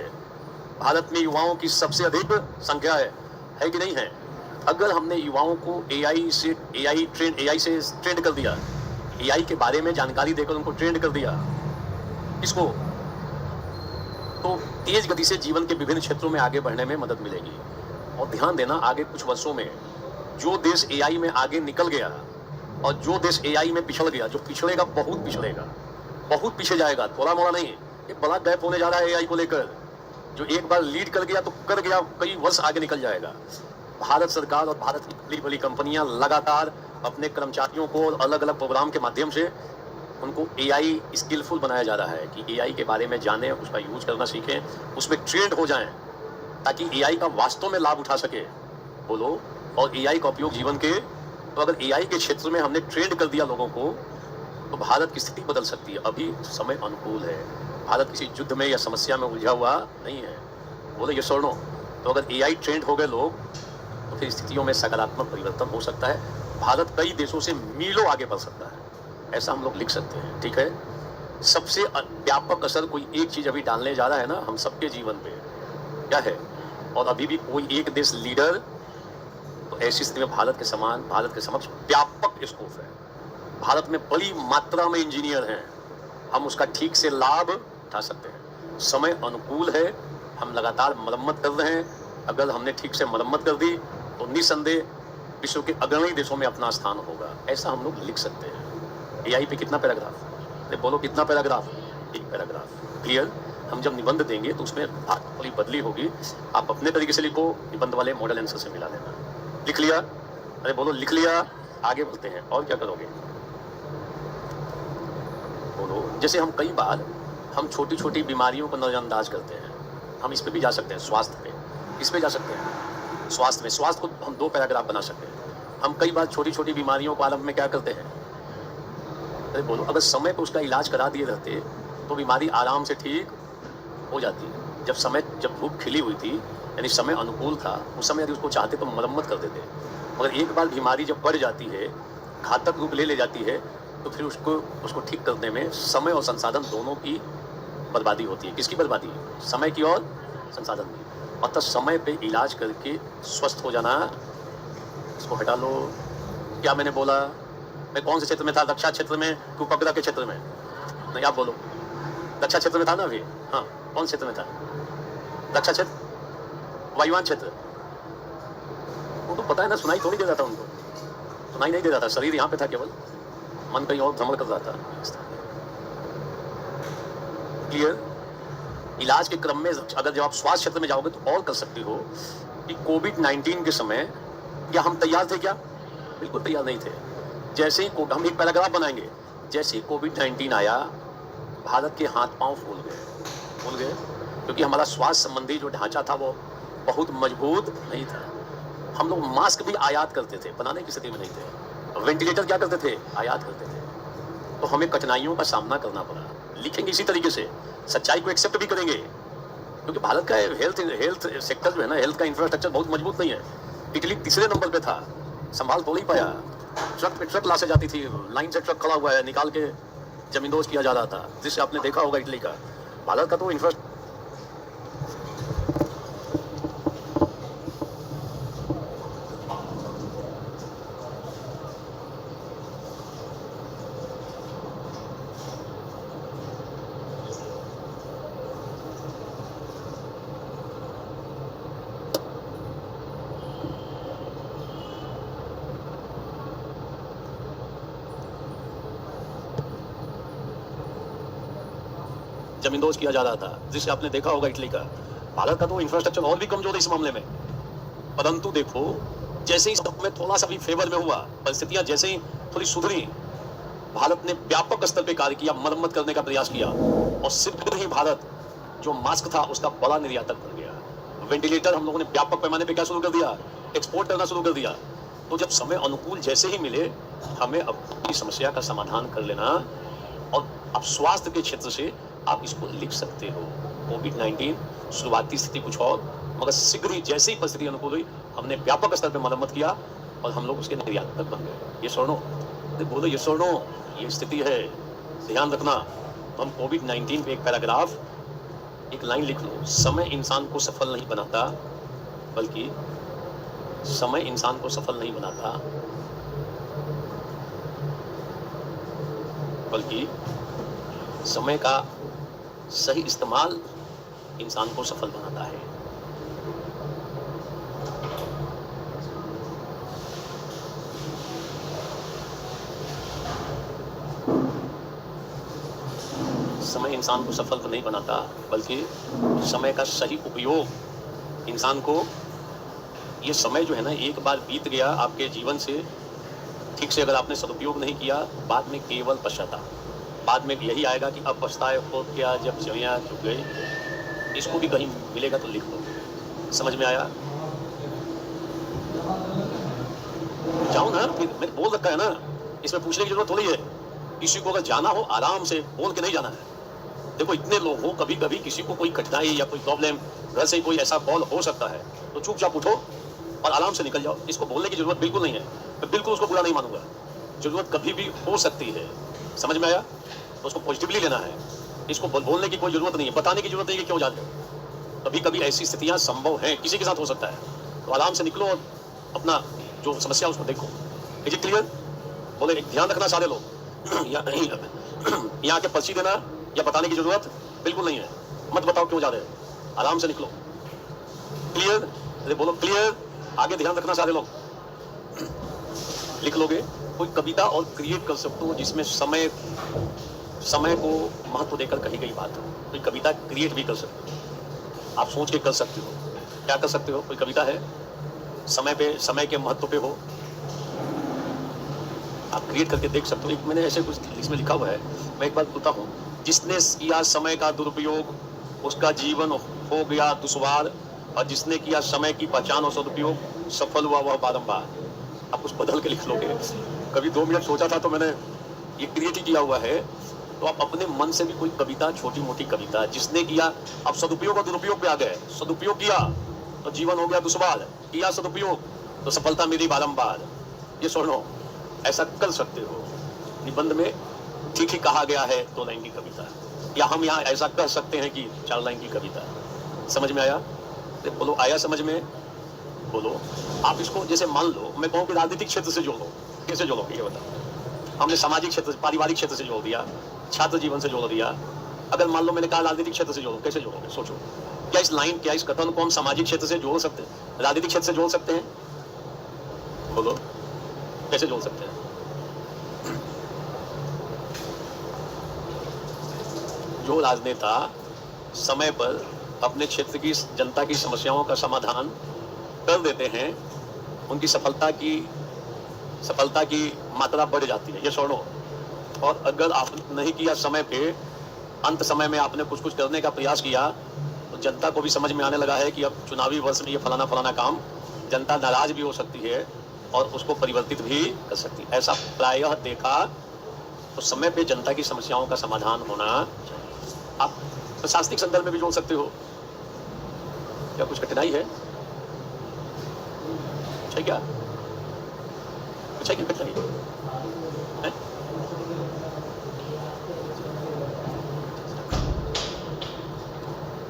भारत में युवाओं की सबसे अधिक संख्या है कि नहीं है? अगर हमने युवाओं को एआई से ट्रेंड कर दिया, एआई के बारे में जानकारी देकर उनको ट्रेंड कर दिया, इसको तो तेज गति से जीवन के विभिन्न क्षेत्रों में आगे बढ़ने में मदद मिलेगी। और ध्यान देना, आगे कुछ वर्षों में जो देश एआई में आगे निकल गया और जो देश एआई में पिछड़ गया, जो पिछड़ेगा बहुत पिछड़ेगा, बहुत पीछे जाएगा, थोड़ा मोड़ा नहीं। एक बड़ा गैप होने जा रहा है एआई को लेकर। जो एक बार लीड कर गया तो कर गया, कई वर्ष आगे निकल जाएगा। भारत सरकार और भारत की बड़ी बड़ी कंपनियां लगातार अपने कर्मचारियों को अलग अलग प्रोग्राम के माध्यम से उनको एआई स्किलफुल बनाया जा रहा है कि एआई के बारे में जानें, उसका यूज करना सीखें, उसमें ट्रेंड हो जाएं, ताकि एआई का वास्तव में लाभ उठा सके। बोलो, और एआई का उपयोग जीवन के, तो अगर एआई के क्षेत्र में हमने ट्रेंड कर दिया लोगों को, तो भारत की स्थिति बदल सकती है। अभी समय अनुकूल है, भारत किसी युद्ध में या समस्या में उलझा हुआ नहीं है। बोले ये सुनो, तो अगर एआई ट्रेंड हो गए लोग, तो फिर स्थितियों में सकारात्मक परिवर्तन हो सकता है। भारत कई देशों से मीलों आगे बढ़ सकता है, ऐसा हम लोग लिख सकते हैं। ठीक है, सबसे व्यापक असर कोई एक चीज अभी डालने जा रहा है ना हम सबके जीवन पे, क्या है? और अभी भी कोई एक देश लीडर, तो ऐसी स्थिति में भारत के समक्ष व्यापक स्कोप है। भारत में बड़ी मात्रा में इंजीनियर हैं, हम उसका ठीक से लाभ उठा सकते हैं। समय अनुकूल है, हम लगातार मरम्मत कर रहे हैं। अगर हमने ठीक से मरम्मत कर दी तो निसंदेह विश्व के अग्रणी देशों में अपना स्थान होगा, ऐसा हम लोग लिख सकते हैं। एआई पे कितना पैराग्राफ? अरे बोलो कितना पैराग्राफ? 1 पैराग्राफ। क्लियर? हम जब निबंध देंगे तो उसमें बात थोड़ी बदली होगी, आप अपने तरीके से लिखो, निबंध वाले मॉडल आंसर से मिला लेना। लिख लिया? अरे बोलो लिख लिया। आगे बढ़ते हैं, और क्या करोगे? बोलो, जैसे हम कई बार हम छोटी छोटी बीमारियों को नजरअंदाज करते हैं, हम इस पे भी जा सकते हैं, स्वास्थ्य पे, इस पे जा सकते हैं। स्वास्थ्य को हम 2 पैराग्राफ बना सकते हैं। हम कई बार छोटी छोटी बीमारियों को आरंभ में क्या करते हैं? अरे बोलो, अगर समय पे उसका इलाज करा दिए रहते तो बीमारी आराम से ठीक हो जाती। जब धूप खिली हुई थी, यानी समय अनुकूल था, उस समय यदि उसको चाहते तो मरम्मत कर देते। मगर एक बार बीमारी जब बढ़ जाती है, घातक रूप ले जाती है, तो फिर उसको ठीक करने में समय और संसाधन दोनों की बर्बादी होती है। किसकी बर्बादी? समय की और संसाधन की। अतः समय पे इलाज करके स्वस्थ हो जाना। इसको हटा लो। क्या मैंने बोला? मैं कौन से क्षेत्र में था? रक्षा क्षेत्र में कि उपग्रह के क्षेत्र में? नहीं, आप बोलो। रक्षा क्षेत्र में था ना अभी? हाँ, कौन क्षेत्र में था? रक्षा क्षेत्र, वायुयान क्षेत्र। उनको पता है ना, सुनाई थोड़ी दे रहा था उनको, सुनाई नहीं दे रहा था, शरीर यहाँ पे था, केवल मन कहीं और भ्रमण कर रहा था। क्लियर? इलाज के क्रम में अगर जब आप स्वास्थ्य क्षेत्र में जाओगे तो और कर सकते हो कि कोविड-19 के समय क्या हम तैयार थे? क्या बिल्कुल तैयार नहीं थे। जैसे ही हम एक पैराग्राफ बनाएंगे, जैसे ही कोविड-19 आया, भारत के हाथ पांव फूल गए, क्योंकि हमारा स्वास्थ्य संबंधी जो ढांचा था वो बहुत मजबूत नहीं था। हम लोग मास्क भी आयात करते थे, बनाने की स्थिति में नहीं थे। वेंटिलेटर क्या करते थे? आयात करते थे। तो हमें कठिनाइयों का सामना करना पड़ा। लिखेंगे इसी तरीके से, सच्चाई को एक्सेप्ट भी करेंगे, क्योंकि भारत का हेल्थ सेक्टर जो है ना, हेल्थ का इंफ्रास्ट्रक्चर बहुत मजबूत नहीं है। इटली तीसरे नंबर पे था, संभाल तो नहीं पाया। ट्रक पे ट्रक ला से जाती थी, लाइन से ट्रक खड़ा हुआ है, निकाल के जमींदोज किया जा रहा था, जिससे आपने देखा होगा इटली का। भारत का तो जमींदोज किया जा रहा था, जिसे आपने देखा होगा इटली का। भारत का तो इंफ्रास्ट्रक्चर और भी कमजोर है इस मामले में, परंतु देखो जैसे ही सब में थोड़ा सा भी फेवर में हुआ, परिस्थितियां जैसे ही थोड़ी सुधरी, भारत ने व्यापक स्तर पे कार्य किया, मरम्मत करने का प्रयास किया, और शीघ्र ही भारत जो मास्क था उसका बड़ा निर्यातक बन गया। वेंटिलेटर हम लोगों ने व्यापक पैमाने पे क्या शुरू कर दिया, एक्सपोर्ट करना शुरू कर दिया। तो जब समय अनुकूल जैसे ही मिले, हमें अपनी समस्या का समाधान कर लेना, और अब स्वास्थ्य के क्षेत्र से आप इसको लिख सकते हो। कोविड-19 शुरुआती स्थिति कुछ और, मगर शीघ्र ही जैसे ही परिस्थिति अनुकूल हुई, हमने व्यापक स्तर पर मरम्मत किया और हम लोग उसके निर्यातक बन गए। ये सुनो, बोलो ये सुनो, ये स्थिति है, ध्यान रखना। हम कोविड-19 पे एक पैराग्राफ, एक लाइन लिख लो, समय इंसान को सफल नहीं बनाता, बल्कि समय इंसान को सफल नहीं बनाता, बल्कि समय का सही इस्तेमाल इंसान को सफल बनाता है। समय इंसान को सफल तो नहीं बनाता, बल्कि समय का सही उपयोग इंसान को, ये समय जो है ना, एक बार बीत गया आपके जीवन से, ठीक से अगर आपने सदुपयोग नहीं किया, बाद में केवल पश्चाताप, बाद में यही आएगा कि अब पछताए हो क्या जब जमियाँ झुक गई। इसको भी कहीं मिलेगा तो लिख दो। समझ में आया? जाओ ना, फिर मैंने बोल रखा है ना, इसमें पूछने की जरूरत थोड़ी है। किसी को अगर जाना हो, आराम से बोल के नहीं जाना है। देखो इतने लोग हो, कभी कभी किसी को कोई कठिनाई या कोई प्रॉब्लम, घर से कोई ऐसा कॉल हो सकता है, तो चुपचाप उठो और आराम से निकल जाओ। इसको बोलने की जरूरत बिल्कुल नहीं है, मैं बिल्कुल उसको बुरा नहीं मानूंगा। जरूरत कभी भी हो सकती है, समझ में आया? तो उसको पॉजिटिवली लेना है। इसको बोलने की कोई जरूरत नहीं है, बताने की जरूरत नहीं है कि क्यों जा रहे हो। कभी कभी ऐसी स्थितियां संभव हैं, किसी के साथ हो सकता है, तो आराम से निकलो और अपना जो समस्या उसको देखो। Is it clear? बोले एक ध्यान रखना सारे लोग, यहाँ के पर्ची देना या बताने की जरूरत बिल्कुल नहीं है। मत बताओ क्यों जा रहे हो, आराम से निकलो। क्लियर? अरे बोलो क्लियर। आगे ध्यान रखना सारे लोग। लिख लोगे कोई कविता और क्रिएट कर सकते हो जिसमें समय को महत्व देकर कही गई बात हो। कोई कविता क्रिएट भी कर सकते हो, आप सोच के कर सकते हो। क्या कर सकते हो? कोई कविता है समय के महत्व पे हो, आप क्रिएट करके देख सकते हो। एक मैंने ऐसे कुछ इसमें लिखा हुआ है, मैं एक बार बोलता हूँ। जिसने किया समय का दुरुपयोग उसका जीवन हो गया दुश्वार, और जिसने किया समय की पहचान और सदुपयोग सफल हुआ वह बारंबार। आप कुछ बदल के लिख लोगे। कभी 2 मिनट सोचा था तो मैंने ये क्रिएट ही किया हुआ है। तो आप अपने मन से भी कोई कविता, छोटी मोटी कविता, जिसने किया, आप सदुपयोग और दुरुपयोग पे आ गए। सदुपयोग किया तो जीवन हो गया दुश्वार, किया सदुपयोग तो सफलता मिली बारंबार। ये सुनो, ऐसा कर सकते हो। निबंध में ठीक ही कहा गया है 2 लाइन की कविता, या हम यहाँ ऐसा कर सकते हैं कि 4 लाइन की कविता। समझ में आया? बोलो आया समझ में? बोलो। आप इसको जैसे मान लो मैं कहूँ कि राजनीतिक क्षेत्र से जोड़ो, कैसे जोड़ोगे ये बताओ। हमने सामाजिक क्षेत्र, पारिवारिक क्षेत्र से जोड़ दिया, छात्र जीवन से जोड़ दिया। अगर मान लो मैंने कहा राजनीतिक क्षेत्र से जोड़ो, कैसे जोड़ोगे? सोचो। क्या इस कथन को हम सामाजिक क्षेत्र से जोड़ सकते हैं, राजनीतिक क्षेत्र से जोड़ सकते हैं? बोलो कैसे जोड़ सकते हैं? जो राजनेता समय पर अपने क्षेत्र की जनता की समस्याओं का समाधान कर देते हैं, उनकी सफलता की मात्रा बढ़ जाती है। ये सुनो। और अगर आपने नहीं किया समय पे, अंत समय में आपने कुछ करने का प्रयास किया, तो जनता को भी समझ में आने लगा है कि अब चुनावी वर्ष में ये फलाना काम, जनता नाराज भी हो सकती है और उसको परिवर्तित भी कर सकती है। ऐसा प्रायः देखा। तो समय पे जनता की समस्याओं का समाधान होना चाहिए। आप प्रशासनिक संदर्भ में भी जोड़ सकते हो। क्या कुछ कठिनाई है? क्या कुछ है क्या कठिनाई है?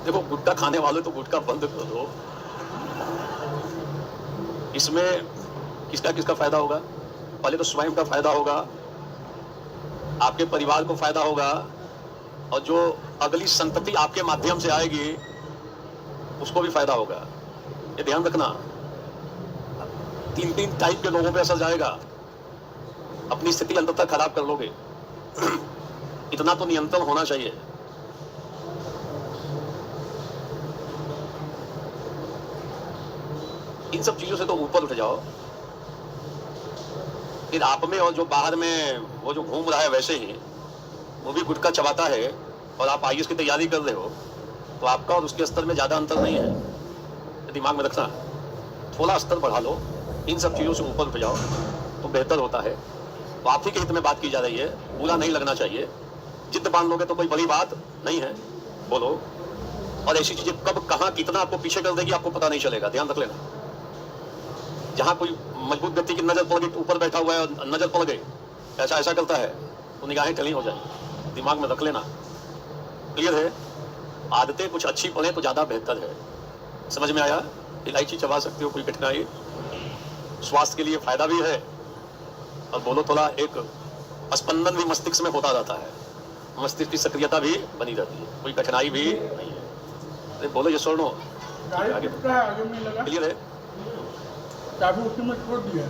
देखो गुटखा खाने वाले तो गुटखा बंद कर दो। इसमें किसका फायदा होगा? पहले तो स्वयं का फायदा होगा, आपके परिवार को फायदा होगा, और जो अगली संतति आपके माध्यम से आएगी उसको भी फायदा होगा। ये ध्यान रखना। 3 टाइप के लोगों पे असर जाएगा। अपनी स्थिति अंत तक खराब कर लोगे। इतना तो नियंत्रण होना चाहिए। इन सब चीजों से तो ऊपर उठ जाओ। फिर आप में और जो बाहर में वो जो घूम रहा है वैसे ही वो भी गुटखा चबाता है और आप आईएएस की तैयारी कर रहे हो, तो आपका और उसके स्तर में ज्यादा अंतर नहीं है। दिमाग में रखना, थोड़ा स्तर बढ़ा लो, इन सब चीजों से ऊपर उठ जाओ तो बेहतर होता है। तो आप ही के हित में बात की जा रही है, बुरा नहीं लगना चाहिए। जिद बांध लोगे तो कोई बड़ी बात नहीं है, बोलो। और ऐसी चीजें कब कहां कितना आपको पीछे कर देगी आपको पता नहीं चलेगा, ध्यान रख लेना। जहां कोई मजबूत व्यक्ति की नजर पड़ गई, ऊपर बैठा हुआ है और नजर पड़ गई, ऐसा ऐसा करता है तो निगाहें टली हो जाएंगी, दिमाग में रख लेना। क्लियर है? आदतें कुछ अच्छी पड़े तो ज्यादा बेहतर है। समझ में आया? इलायची चबा सकते हो, कोई कठिनाई? स्वास्थ्य के लिए फायदा भी है और बोलो थोड़ा एक स्पंदन भी मस्तिष्क में होता रहता है, मस्तिष्क की सक्रियता भी बनी रहती है, कोई कठिनाई भी नहीं है। अरे बोलो ये सुनो, आगे में लगा क्लियर है? चाबी उसी में छोड़ दिया।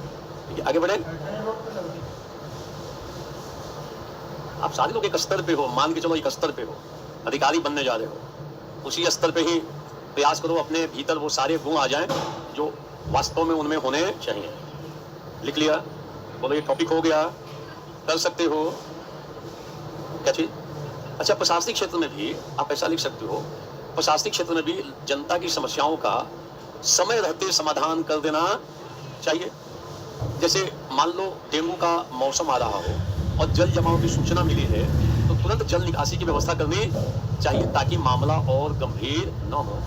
ठीक है, आगे बढ़े। आप सारे लोग एक स्तर पे हो, मान के चलो एक स्तर पे हो, अधिकारी बनने जा रहे हो, उसी स्तर पे ही प्रयास करो अपने भीतर वो सारे गुण आ जाएं जो वास्तव में उनमें होने चाहिए। लिख लिया? बोलो ये टॉपिक हो गया, कर सकते हो क्या चीज? अच्छा, प्रशासनिक क्षेत्र में भी आप ऐसा लिख सकते हो, प्रशासनिक क्षेत्र में भी जनता की समस्याओं का समय रहते समाधान कर देना चाहिए। जैसे मान लो डेंगू का मौसम आ रहा हो और जल जमाव की सूचना मिली है तो तुरंत जल निकासी की व्यवस्था करनी चाहिए ताकि मामला और गंभीर न हो,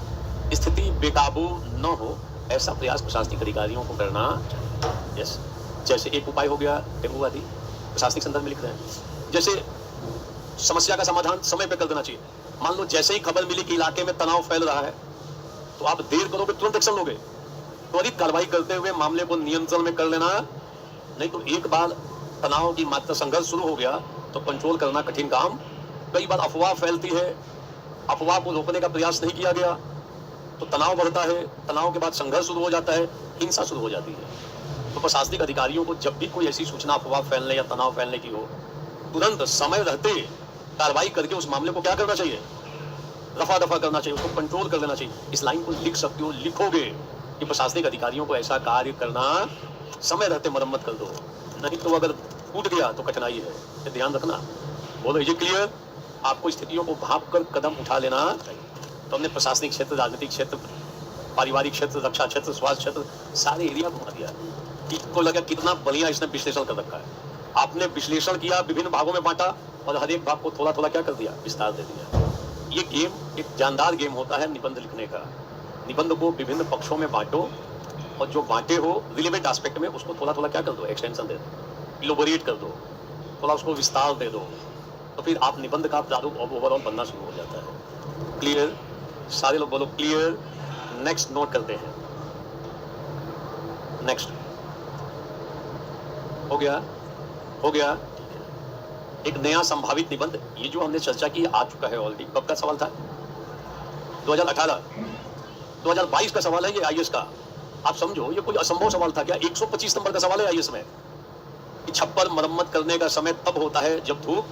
स्थिति बेकाबू न हो। ऐसा प्रयास प्रशासनिक अधिकारियों को करना चाहिए। यस, जैसे एक उपाय हो गया डेंगू आदि, प्रशासनिक संदर्भ में लिख रहे हैं। जैसे समस्या का समाधान समय पे कर देना चाहिए। मान लो जैसे ही खबर मिली कि इलाके में तनाव फैल रहा है तो आप देर करोगे तुरंत एक्शन लोगे, त्वरित कार्रवाई करते हुए मामले को नियंत्रण में कर लेना। नहीं तो एक बार तनाव की मात्रा संघर्ष शुरू हो गया तो कंट्रोल करना कठिन काम। कई बार अफवाह फैलती है, अफवाह को रोकने का प्रयास नहीं किया गया तो तनाव बढ़ता है, तनाव के बाद संघर्ष शुरू हो जाता है, हिंसा शुरू हो जाती है। तो प्रशासनिक अधिकारियों को जब भी कोई ऐसी सूचना अफवाह फैलने या तनाव फैलने की हो, तुरंत समय रहते कार्रवाई करके उस मामले को क्या करना चाहिए? रफा दफा करना चाहिए, उसको कंट्रोल कर लेना चाहिए। इस लाइन को लिख सकते हो, लिखोगे कि प्रशासनिक अधिकारियों को ऐसा कार्य करना, समय रहते मरम्मत कर दो, नहीं तो अगर टूट गया तो कठिनाई है, ये ध्यान रखना। बोलो ये क्लियर? आपको स्थितियों को भाप कर कदम उठा लेना चाहिए। तो हमने प्रशासनिक क्षेत्र, राजनीतिक क्षेत्र, पारिवारिक क्षेत्र, रक्षा क्षेत्र, स्वास्थ्य क्षेत्र, सारे एरिया घुमा दिया। को लगा कितना बढ़िया इसने विश्लेषण कर रखा है। आपने विश्लेषण किया, विभिन्न भागों में बांटा और हर एक भाग को थोड़ा थोड़ा क्या कर दिया? विस्तार दे दिया। ये गेम एक जानदार गेम होता है निबंध लिखने का। निबंध को विभिन्न पक्षों में बांटो और जो बांटे हो रिलेवेंट एस्पेक्ट में उसको थोड़ा थोड़ा क्या कर दो? एक्सटेंशन दे दो, इलोबोरेट कर दो, थोड़ा उसको विस्तार दे दो, तो फिर आप निबंध का प्रारूप और ओवरऑल बनना शुरू हो जाता है। क्लियर? सारे लोग बोलो क्लियर। नेक्स्ट नोट करते हैं। नेक्स्ट हो गया? हो गया? एक नया संभावित निबंध, ये जो हमने चर्चा की आ चुका है ऑलरेडी। कब का सवाल था? 2018, 2022 का सवाल है ये आईएएस का। आप समझो ये कोई असंभव सवाल था क्या? 125 नंबर का सवाल है आईएएस में कि छप्पर मरम्मत करने का समय तब होता है जब धूप।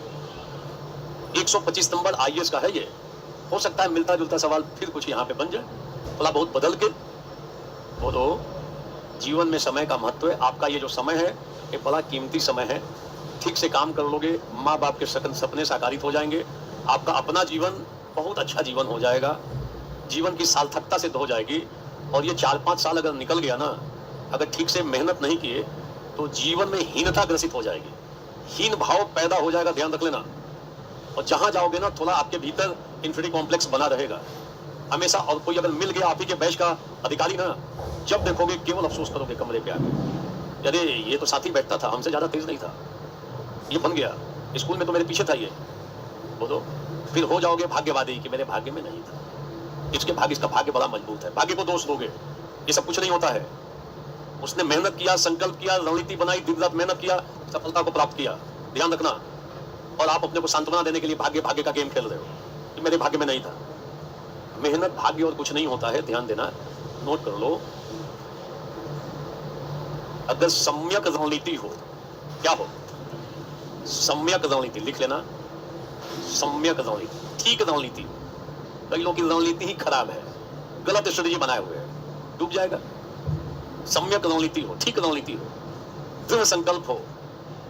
125 नंबर आईएएस का है ये। हो सकता है मिलता जुलता सवाल फिर कुछ यहाँ पे बन जाए, थोड़ा बहुत बदल के। बोलो जीवन में समय का महत्व है। आपका ये जो समय है ये बड़ा कीमती समय है। ठीक से काम कर लोगे, माँ बाप के सपने साकारित हो जाएंगे, आपका अपना जीवन बहुत अच्छा जीवन हो जाएगा, जीवन की सार्थकता सिद्ध हो जाएगी। और ये 4-5 साल अगर निकल गया ना, अगर ठीक से मेहनत नहीं किए तो जीवन में हीनता ग्रसित हो जाएगी, हीन भाव पैदा हो जाएगा, ध्यान रख लेना। और जहां जाओगे ना थोड़ा आपके भीतर इंफिनिटी कॉम्प्लेक्स बना रहेगा हमेशा। और कोई अगर मिल गया आप ही के बैच का अधिकारी ना, जब देखोगे केवल अफसोस करोगे कमरे पे आके, अरे ये तो साथी बैठता था, हमसे ज्यादा तेज नहीं था, ये बन गया, स्कूल में तो मेरे पीछे था ये। बोलो फिर हो जाओगे भाग्यवादी कि मेरे भाग्य में नहीं था, इसके भाग्य, इसका भाग्य बड़ा मजबूत है। भाग्य को दोष दोगे, ये सब कुछ नहीं होता है। उसने मेहनत किया, संकल्प किया, रणनीति बनाई, दिन रात मेहनत किया, सफलता को प्राप्त किया, ध्यान रखना। और आप अपने को सांत्वना देने के लिए भाग्य भाग्य का गेम खेल रहे हो कि मेरे भाग्य में नहीं था। मेहनत, भाग्य और कुछ नहीं होता है, ध्यान देना। नोट कर लो, अगर सम्यक रणनीति हो, क्या हो? सम्यक रणनीति, लिख लेना। सम्यक रणनीति, ठीक रणनीति। कई लोगों की रणनीति ही खराब है, गलत स्ट्रेटेजी बनाए हुए हैं, डूब जाएगा। सम्यक रणनीति हो, ठीक रणनीति हो, दृढ़ संकल्प हो।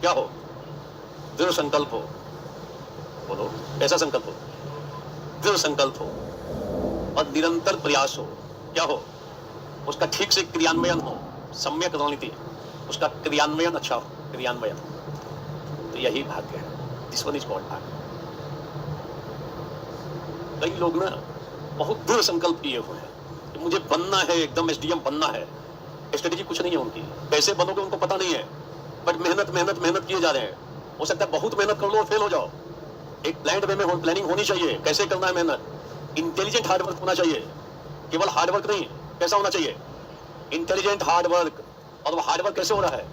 क्या हो? दृढ़ संकल्प हो। बोलो कैसा संकल्प हो? दृढ़ संकल्प हो और निरंतर प्रयास हो। क्या हो? उसका ठीक से क्रियान्वयन हो, सम्यक रणनीति, उसका क्रियान्वयन अच्छा हो, क्रियान्वयन। तो यही भाग्य है, दिस वन इज कॉल्ड भाग्य। कई लोग ना बहुत दृढ़ संकल्प किए हुए हैं कि मुझे बनना है, एकदम एसडीएम बनना है। स्ट्रेटेजी कुछ नहीं है उनकी, कैसे बनोगे उनको पता नहीं है, बट मेहनत मेहनत मेहनत किए जा रहे हैं। हो सकता है बहुत मेहनत कर लो और फेल हो जाओ। एक प्लान्ड वे में प्लानिंग होनी चाहिए, कैसे करना है मेहनत। इंटेलिजेंट हार्डवर्क होना चाहिए, केवल हार्डवर्क नहीं, कैसा होना चाहिए? Intelligent hard work. और वो हार्डवर्क कैसे हो रहा है?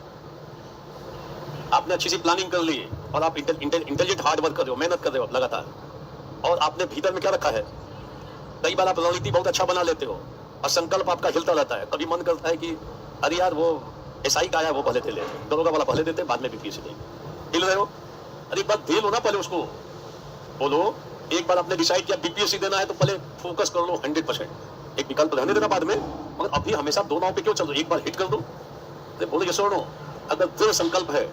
आपने अच्छी सी प्लानिंग कर ली और आप इंटेलिजेंट हार्डवर्क कर रहे हो, मेहनत कर रहे हो लगातार, और आपने भीतर में क्या रखा है? कई बार आप रणनीति बहुत अच्छा बना लेते हो और संकल्प आपका हिलता रहता है। कभी मन करता है कि अरे यार वो एसआई का आया वो पहले दे ले, दरोगा वाला पहले देते, बाद में बीपीएससी देंगे। हिल रहे हो, अरे एक बार दे लो ना पहले उसको। बोलो एक बार आपने डिसाइड किया बीपीएससी देना है तो पहले फोकस कर लो 100%। एक विकल्प रहने देना बाद में, मगर अभी हमेशा दो नाव पे क्यों चल रहे? एक बार हिट कर दो। तो बोलो ये सुनो, अगर दृढ़ संकल्प है,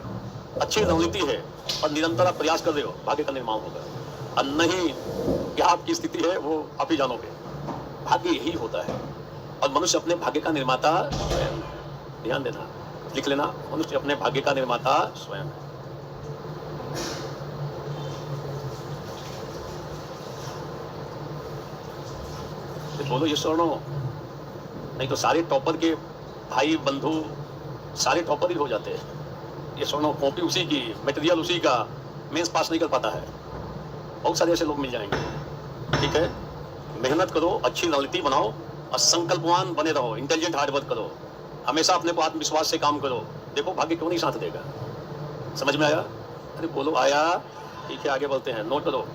अच्छी रणनीति है और निरंतर आप प्रयास कर रहे हो, भाग्य का निर्माण होगा। और नहीं क्या आपकी स्थिति है वो आप ही जानोगे। भाग्य यही होता है और मनुष्य अपने भाग्य का निर्माता स्वयं। ध्यान देना, लिख लेना, मनुष्य अपने भाग्य का निर्माता स्वयं है। तो बोलो ये सुनो, नहीं तो सारे टॉपर के भाई बंधु सारे टॉपर ही हो जाते हैं। ये सुनो, कॉपी उसी की, मटेरियल उसी का, मेंस पास नहीं कर पाता है। बहुत सारे ऐसे लोग मिल जाएंगे। ठीक है, मेहनत करो, अच्छी रणनीति बनाओ और संकल्पवान बने रहो, इंटेलिजेंट हार्डवर्क करो, हमेशा अपने को आत्मविश्वास से काम करो। देखो भाग्य क्यों नहीं साथ देगा। समझ में आया? अरे बोलो आया। ठीक है, आगे बढ़ते हैं। नोट करो,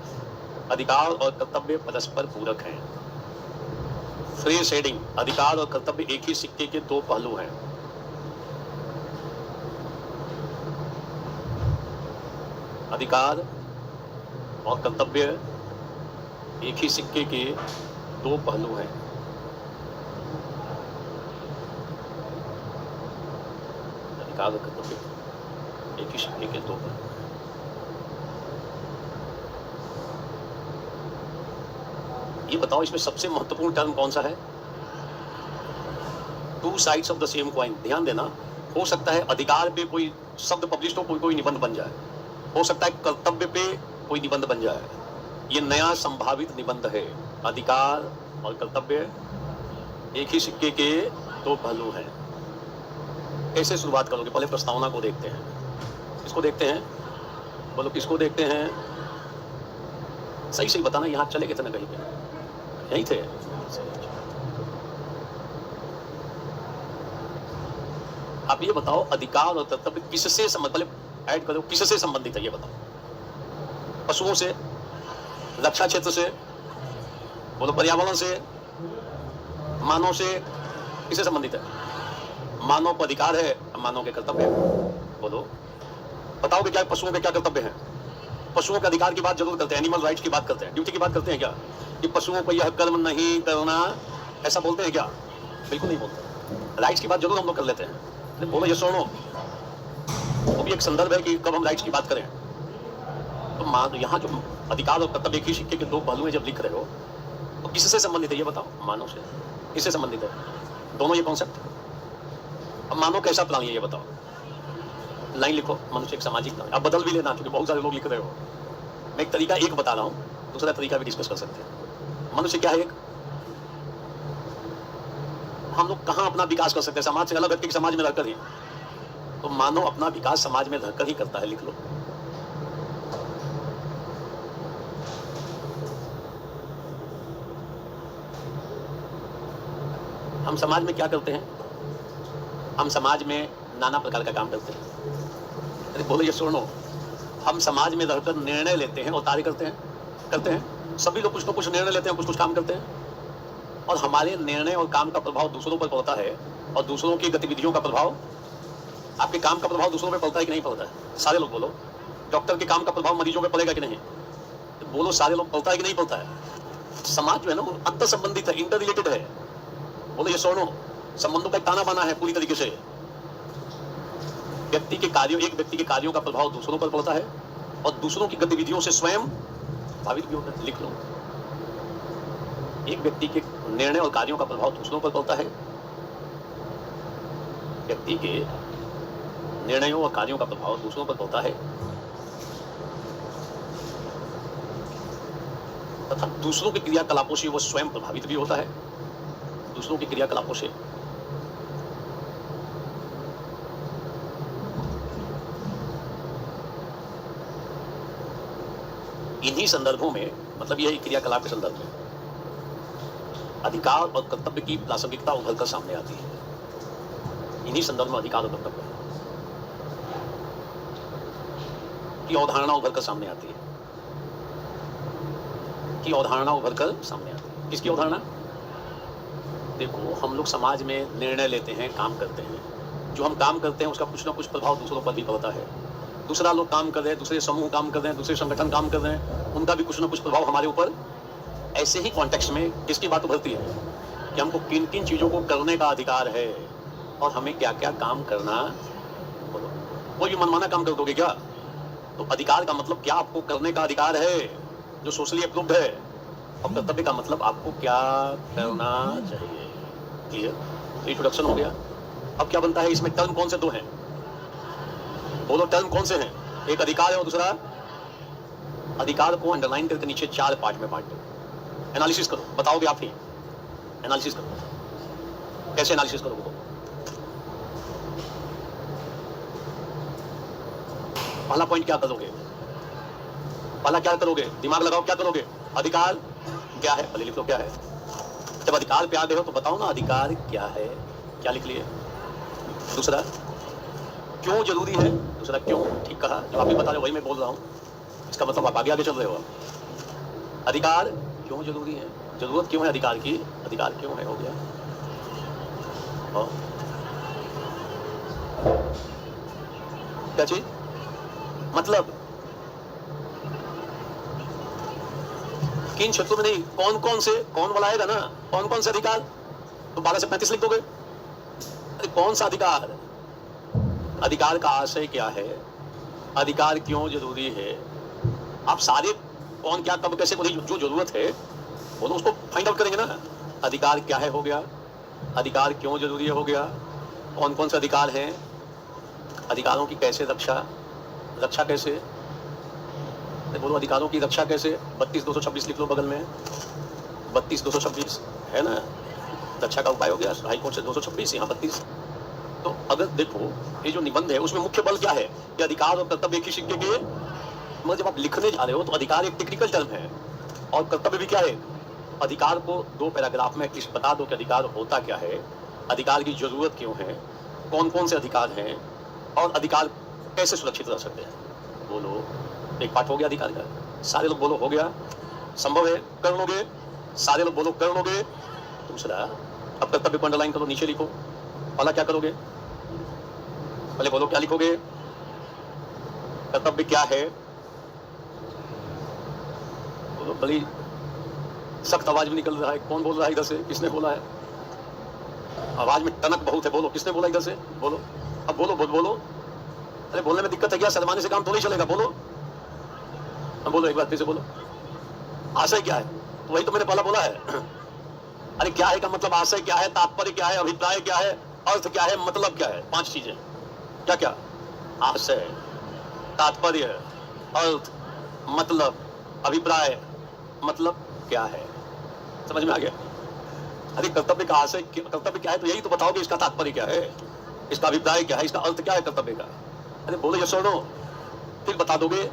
अधिकार और कर्तव्य परस्पर पूरक हैं। फ्री शेडिंग, अधिकार और कर्तव्य एक ही सिक्के के दो पहलू हैं। अधिकार और कर्तव्य एक ही सिक्के के दो पहलू हैं। अधिकार और कर्तव्य एक ही सिक्के के दो पहलू। ये बताओ इसमें सबसे महत्वपूर्ण टर्म कौन सा है? Two sides of the same coin. ध्यान देना, हो सकता है अधिकार पे कोई शब्द पब्लिश हो, कोई निबंध बन जाए, हो सकता है कर्तव्य पे कोई निबंध बन जाए। ये नया संभावित निबंध है। अधिकार और कर्तव्य एक ही सिक्के के दो पहलू हैं। कैसे शुरुआत करोगे? पहले प्रस्तावना को देखते हैं। किसको देखते हैं? बोलो किसको देखते हैं? सही सही बताना, यहाँ चले गए थे ना कहीं पे? यहीं थे। आप ये बताओ अधिकार और कर्तव्य किससे संबंधित, पहले ऐड करो, किससे संबंधित है ये बताओ। पशुओं से, रक्षा क्षेत्र से, बोलो पर्यावरण से, मानव से, किससे संबंधित है? मानव को अधिकार है, मानव के कर्तव्य है। बोलो बताओ कि क्या पशुओं के क्या कर्तव्य है? पशुओं के अधिकार की बात जरूर करते हैं, एनिमल राइट्स की बात करते हैं, ड्यूटी की बात करते हैं क्या कि पशुओं को यह कर्म नहीं करना, ऐसा बोलते हैं क्या? बिल्कुल नहीं बोलते। राइट्स की बात जरूर हम लोग कर लेते हैं। बोलो ये सुनो, वो भी एक संदर्भ है कि कब हम राइट्स की बात करें। तो यहाँ जो अधिकार और कर्तव्य एक ही सिक्के के दो पहलू में जब लिख रहे हो तो किससे संबंधित है ये बताओ? मानव से। किससे संबंधित है दोनों ये कॉन्सेप्ट? अब मानव कैसा प्राणी है ये बताओ। लाइन लिखो, मनुष्य एक सामाजिक प्राणी। अब बदल भी लेना क्योंकि बहुत सारे लोग लिख रहे हो। मैं एक तरीका एक बता रहा हूँ, दूसरा तरीका भी डिस्कस कर सकते हैं। मनुष्य क्या है? एक हम लोग कहाँ अपना विकास कर सकते हैं? समाज से अलग हटके समाज में रहकर ही। तो मानव अपना विकास समाज में रहकर ही करता है। लिख लो। हम समाज में क्या करते हैं? हम समाज में नाना प्रकार का काम करते हैं। अरे बोलो ये सुनो, हम समाज में रहकर निर्णय लेते हैं और कार्य करते हैं। सभी लोग कुछ ना कुछ निर्णय लेते हैं, कुछ काम करते हैं, और हमारे निर्णय और काम का प्रभाव दूसरों पर पड़ता है, और दूसरों की गतिविधियों का प्रभाव, आपके काम का प्रभाव दूसरों पर पड़ता है कि नहीं पड़ता है? सारे लोग बोलो। डॉक्टर के काम का प्रभाव मरीजों पर पड़ेगा कि नहीं? तो बोलो सारे लोग, पड़ता है कि नहीं पड़ता है? समाज जो है ना वो अंतर संबंधित है, इंटर रिलेटेड है। बोलो ये सुनो, संबंधों का एक ताना बाना है पूरी तरीके से। व्यक्ति के कार्यों, एक व्यक्ति के कार्यों का प्रभाव दूसरों पर पड़ता है और दूसरों की गतिविधियों से स्वयं प्रभावित भी होता है। लिख लो, एक व्यक्ति के निर्णय और कार्यों का प्रभाव दूसरों पर पड़ता है, व्यक्ति के निर्णयों और कार्यों का प्रभाव दूसरों पर पड़ता है तथा दूसरों के क्रियाकलापों से वो स्वयं प्रभावित भी होता है। दूसरों के क्रियाकलापों से इन्हीं संदर्भों में, मतलब यही क्रियाकलाप के संदर्भ में अधिकार और कर्तव्य की प्रासंगिकता उभरकर सामने आती है। इन्हीं संदर्भ में अधिकार और कर्तव्य की अवधारणा उभरकर सामने आती है, की अवधारणा उभरकर सामने आती है। किसकी अवधारणा? देखो, हम लोग समाज में निर्णय लेते हैं, काम करते हैं। जो हम काम करते हैं उसका कुछ ना कुछ प्रभाव दूसरों पर भी पड़ता है। दूसरा लोग काम कर रहे हैं, दूसरे समूह काम कर रहे हैं, दूसरे संगठन काम कर रहे हैं, उनका भी कुछ ना कुछ प्रभाव हमारे ऊपर। ऐसे ही कॉन्टेक्स्ट में किसकी बात उभरती है कि हमको किन किन चीजों को करने का अधिकार है और हमें क्या क्या काम करना। बोलो, कोई भी मनमाना काम कर दोगे क्या? तो अधिकार का मतलब क्या आपको करने का अधिकार है जो सोशली अप्रूव्ड है, और कर्तव्य का मतलब आपको क्या करना चाहिए। क्लियर? तो इंट्रोडक्शन हो गया। अब क्या बनता है इसमें? टर्म कौन से दो हैं? बोलो, टर्म कौन से हैं? एक अधिकार है और दूसरा अधिकार को अंडरलाइन करके नीचे 4 पार्ट में बांट दो। एनालिसिस करो, बताओगे आप ही। एनालिसिस करो, कैसे एनालिसिस करोगे? पहला पॉइंट क्या करोगे? पहला क्या करोगे? दिमाग लगाओ, क्या करोगे? अधिकार क्या है? पहले लिख लो क्या है। जब अधिकार पे आ गए हो तो बताओ ना अधिकार क्या है, क्या लिख लिए। दूसरा, क्यों जरूरी है? दूसरा क्यों, ठीक कहा, जो आप भी बता रहे हो वही मैं बोल रहा हूं। इसका मतलब आप आगे आगे चल रहे हो। अधिकार क्यों जरूरी है, जरूरत क्यों है अधिकार की, अधिकार क्यों है, हो गया। और क्या चीज? मतलब किन क्षेत्रों में नहीं, कौन कौन से, कौन वाला आएगा ना, कौन कौन से अधिकार, तो 12 से 35 लिख दोगे। अरे कौन सा अधिकार, अधिकार का आशय क्या है, अधिकार क्यों जरूरी है, आप सारे कौन क्या कब कैसे बोले, जो जरूरत है वो तो उसको फाइंड आउट करेंगे ना। अधिकार क्या है हो गया, अधिकार क्यों जरूरी है हो गया, कौन कौन से अधिकार हैं, अधिकारों की कैसे रक्षा, रक्षा कैसे, बोलो अधिकारों की रक्षा कैसे। 32-226 लिख लो बगल में, 32-226 है ना, रक्षा का उपाय हो गया हाई कोर्ट से 226, यहाँ 32। तो अगर देखो ये जो निबंध है उसमें मुख्य बल क्या है कि अधिकार और कर्तव्य एक ही सिक्के के, मगर जब आप लिखने जा रहे हो तो अधिकार एक टेक्निकल टर्म है और कर्तव्य भी क्या है। अधिकार को 2 पैराग्राफ में इस बता दो कि अधिकार होता क्या है, अधिकार की जरूरत क्यों है, कौन कौन से अधिकार हैं और अधिकार कैसे सुरक्षित रह सकते हैं। बोलो, एक पार्ट हो गया अधिकार का। सारे लोग बोलो हो गया, संभव है कर लोगे, सारे लोग बोलो कर लोगे। दूसरा, अब कर्तव्य को अंडरलाइन करो, नीचे लिखो। पहला क्या करोगे, पहले बोलो क्या लिखोगे, कर्तव्य क्या है। बोलो, बड़ी सख्त आवाज में निकल रहा है, कौन बोल रहा है इधर से, किसने बोला है, आवाज में टनक बहुत है, बोलो किसने बोला इधर से, बोलो अब बोलो, बोलो। अरे बोलने में दिक्कत है क्या, शर्माने से काम तो नहीं चलेगा, बोलो अब बोलो, एक बार फिर से बोलो। आशय क्या है, तो वही तो मैंने पहला बोला है। अरे क्या है का मतलब, आशय क्या है, तात्पर्य क्या है, अभिप्राय क्या है, अर्थ क्या है, मतलब क्या है, 5 चीजें। क्या क्या? आशय, तात्पर्य, अर्थ, मतलब, अभिप्राय, मतलब क्या है। समझ में आ गया? अरे कर्तव्य का आशय, कर्तव्य क्या है तो यही तो बताओगे, इसका तात्पर्य क्या है, इसका अभिप्राय क्या है, इसका अर्थ क्या है कर्तव्य का। अरे बोलो यस और नो, फिर बता दोगे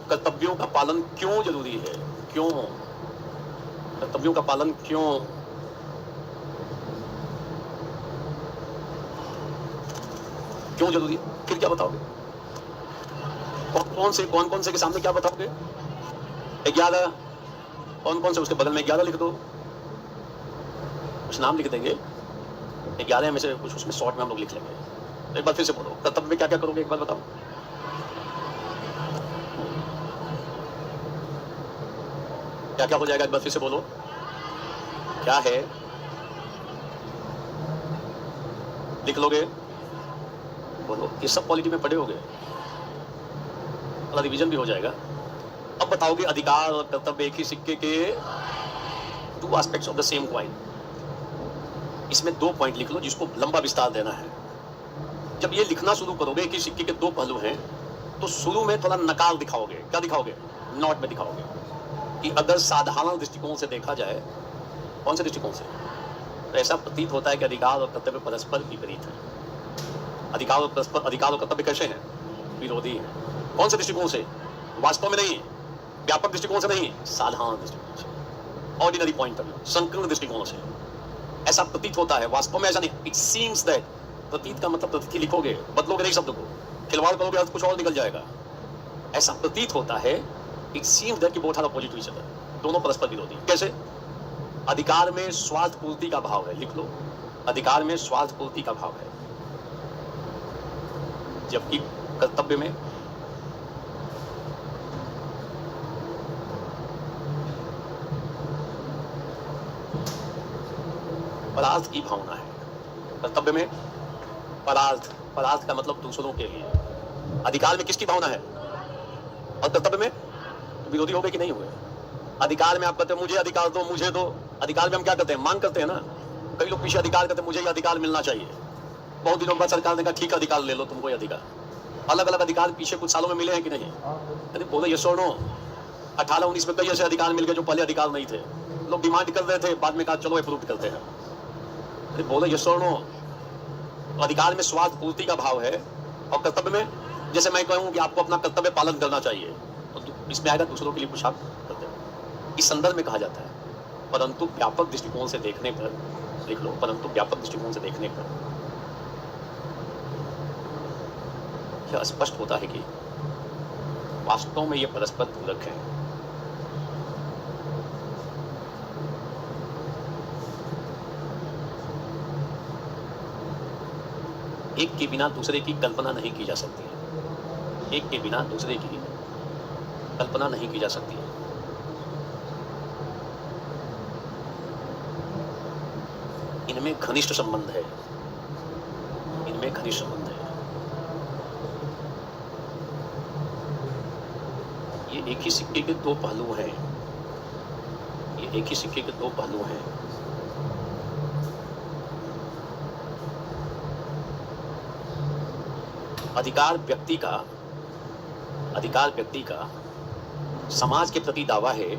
कर्तव्यों का पालन क्यों जरूरी है, क्यों, कर्तव्यों का पालन क्यों, क्यों जरूरी, फिर क्या बताओगे, कौन कौन से के सामने क्या बताओगे। 11 कौन कौन से, उसके बगल में 11 लिख दो, कुछ नाम लिख देंगे, 11 में से कुछ उसमें शॉर्ट में हम लोग लिख लेंगे। एक बार फिर से बोलो, कर्तव्य में क्या क्या करोगे, एक बार बताओ। क्या क्या हो जाएगा, एक बार फिर से बोलो। क्या है लिख लोगे? बोलो, ये सब पॉलिटी में पढ़े होगे, रिवीजन भी हो जाएगा। अब बताओगे अधिकार और कर्तव्य एक ही सिक्के के two aspects of the same coin. इसमें 2 पॉइंट लिख लो जिसको लंबा विस्तार देना है। जब ये लिखना शुरू करोगे कि सिक्के के 2 पहलू हैं, तो शुरू में थोड़ा नकार दिखाओगे। क्या दिखाओगे? नॉट में दिखाओगे कि अगर साधारण दृष्टिकोण से देखा जाए, कौन से दृष्टिकोण से, तो ऐसा प्रतीत होता है कि अधिकार और कर्तव्य परस्पर विपरीत है। अधिकार और कर्तव्य कैसे हैं? विरोधी हैं। कौन से दृष्टिकोण से? वास्तव में नहीं, व्यापक दृष्टिकोण से नहीं, साधारण दृष्टिकोण से, ऑर्डिनरी पॉइंट ऑफ व्यू, संकीर्ण दृष्टिकोण से ऐसा प्रतीत होता है। वास्तव में ऐसा नहीं। इट सीम्स दैट, प्रतीत का मतलब प्रतीति लिखोगे, बदलोगे नहीं शब्द को, खिलवाड़ करोगे अर्थ कुछ और निकल जाएगा। ऐसा प्रतीत होता है, इट सीम्स दैट कि both are opposite to each other, दोनों परस्पर विरोधी। कैसे? अधिकार में स्वार्थ पूर्ति का भाव है, लिख लो, अधिकार में स्वार्थ पूर्ति का भाव है, जबकि कर्तव्य में परार्थ की भावना है। कर्तव्य में परार्थ, परार्थ का मतलब दूसरों के लिए। अधिकार में किसकी भावना है? और कर्तव्य में विरोधी हो गए कि नहीं हुए? अधिकार में आप कहते हैं मुझे अधिकार दो, मुझे दो। अधिकार में हम क्या करते हैं? मांग करते हैं ना। कई लोग पीछे अधिकार करते हैं, मुझे ये अधिकार मिलना चाहिए। बहुत दिनों बाद सरकार ने कहा ठीक अधिकार ले लो, तुमको ये अधिकार। अलग अलग अधिकार पीछे कुछ सालों में मिले हैं कि नहीं? अरे बोलो ये सुनो, 18-19 में कई ऐसे अधिकार मिल गए जो पहले अधिकार नहीं थे। लोग डिमांड कर रहे थे, बाद में कहा चलो अप्रूव करते हैं। अरे बोलो ये सुनो, अधिकार में स्वार्थ पूर्ति का भाव है, और कर्तव्य में जैसे मैं कहूँ कि आपको अपना कर्तव्य पालन करना चाहिए, तो इसमें आएगा दूसरों के लिए कुछ आप करते हैं। इस संदर्भ में कहा जाता है, परंतु व्यापक दृष्टिकोण से देखने पर, लिख लो, परंतु व्यापक दृष्टिकोण से देखने पर यह स्पष्ट होता है कि वास्तव में ये परस्पर पूरक है। एक के बिना दूसरे की कल्पना नहीं की जा सकती है। एक के बिना दूसरे की कल्पना नहीं की जा सकती है। इनमें घनिष्ठ संबंध है, इनमें घनिष्ठ संबंध है। ये एक ही सिक्के के 2 पहलू हैं। ये एक ही सिक्के के 2 पहलू हैं। अधिकार व्यक्ति का समाज के प्रति दावा है,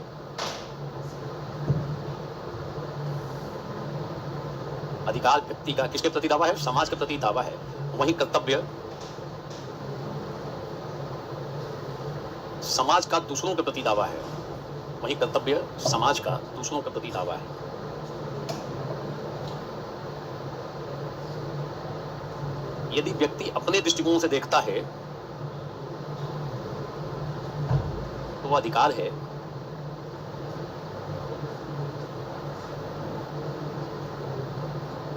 अधिकार व्यक्ति का किसके प्रति दावा है? समाज के प्रति दावा है। वहीं कर्तव्य समाज का दूसरों के प्रति दावा है। वहीं कर्तव्य समाज का दूसरों के प्रति दावा है। यदि व्यक्ति अपने दृष्टिकोण से देखता है तो वह अधिकार है,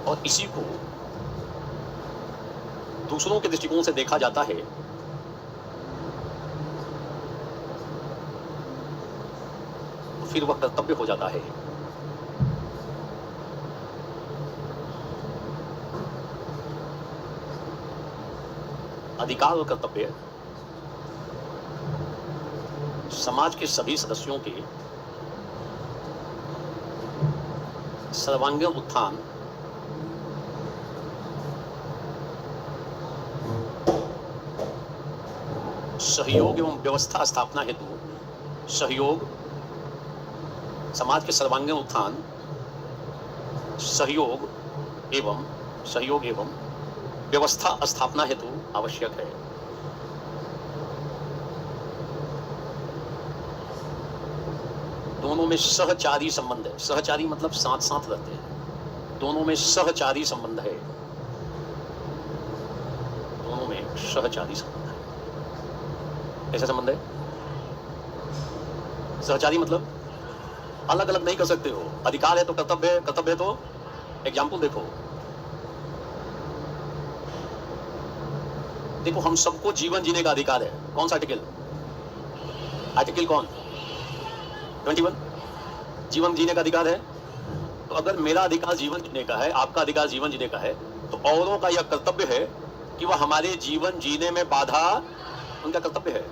और इसी को दूसरों के दृष्टिकोण से देखा जाता है तो फिर वह कर्तव्य हो जाता है। अधिकार और कर्तव्य समाज के सभी सदस्यों के सर्वांगीण उत्थान, सहयोग एवं व्यवस्था स्थापना हेतु सहयोग, समाज के सर्वांगीण उत्थान, सहयोग एवं व्यवस्था स्थापना हेतु आवश्यक है। दोनों में सहचारी संबंध है। सहचारी मतलब साथ साथ रहते हैं। दोनों में सहचारी संबंध है। दोनों में सहचारी संबंध है। कैसा संबंध है? सहचारी मतलब अलग अलग नहीं कर सकते हो। अधिकार है तो कर्तव्य है, कर्तव्य है तो एग्जाम्पल देखो। देखो, हम सबको जीवन जीने का अधिकार है। कौन सा आर्टिकल? आर्टिकल कौन? 21। जीवन जीने का अधिकार है। तो अगर मेरा अधिकार जीवन जीने का है, आपका अधिकार जीवन जीने का है, तो औरों का यह कर्तव्य है कि वह हमारे जीवन जीने में बाधा, उनका कर्तव्य है।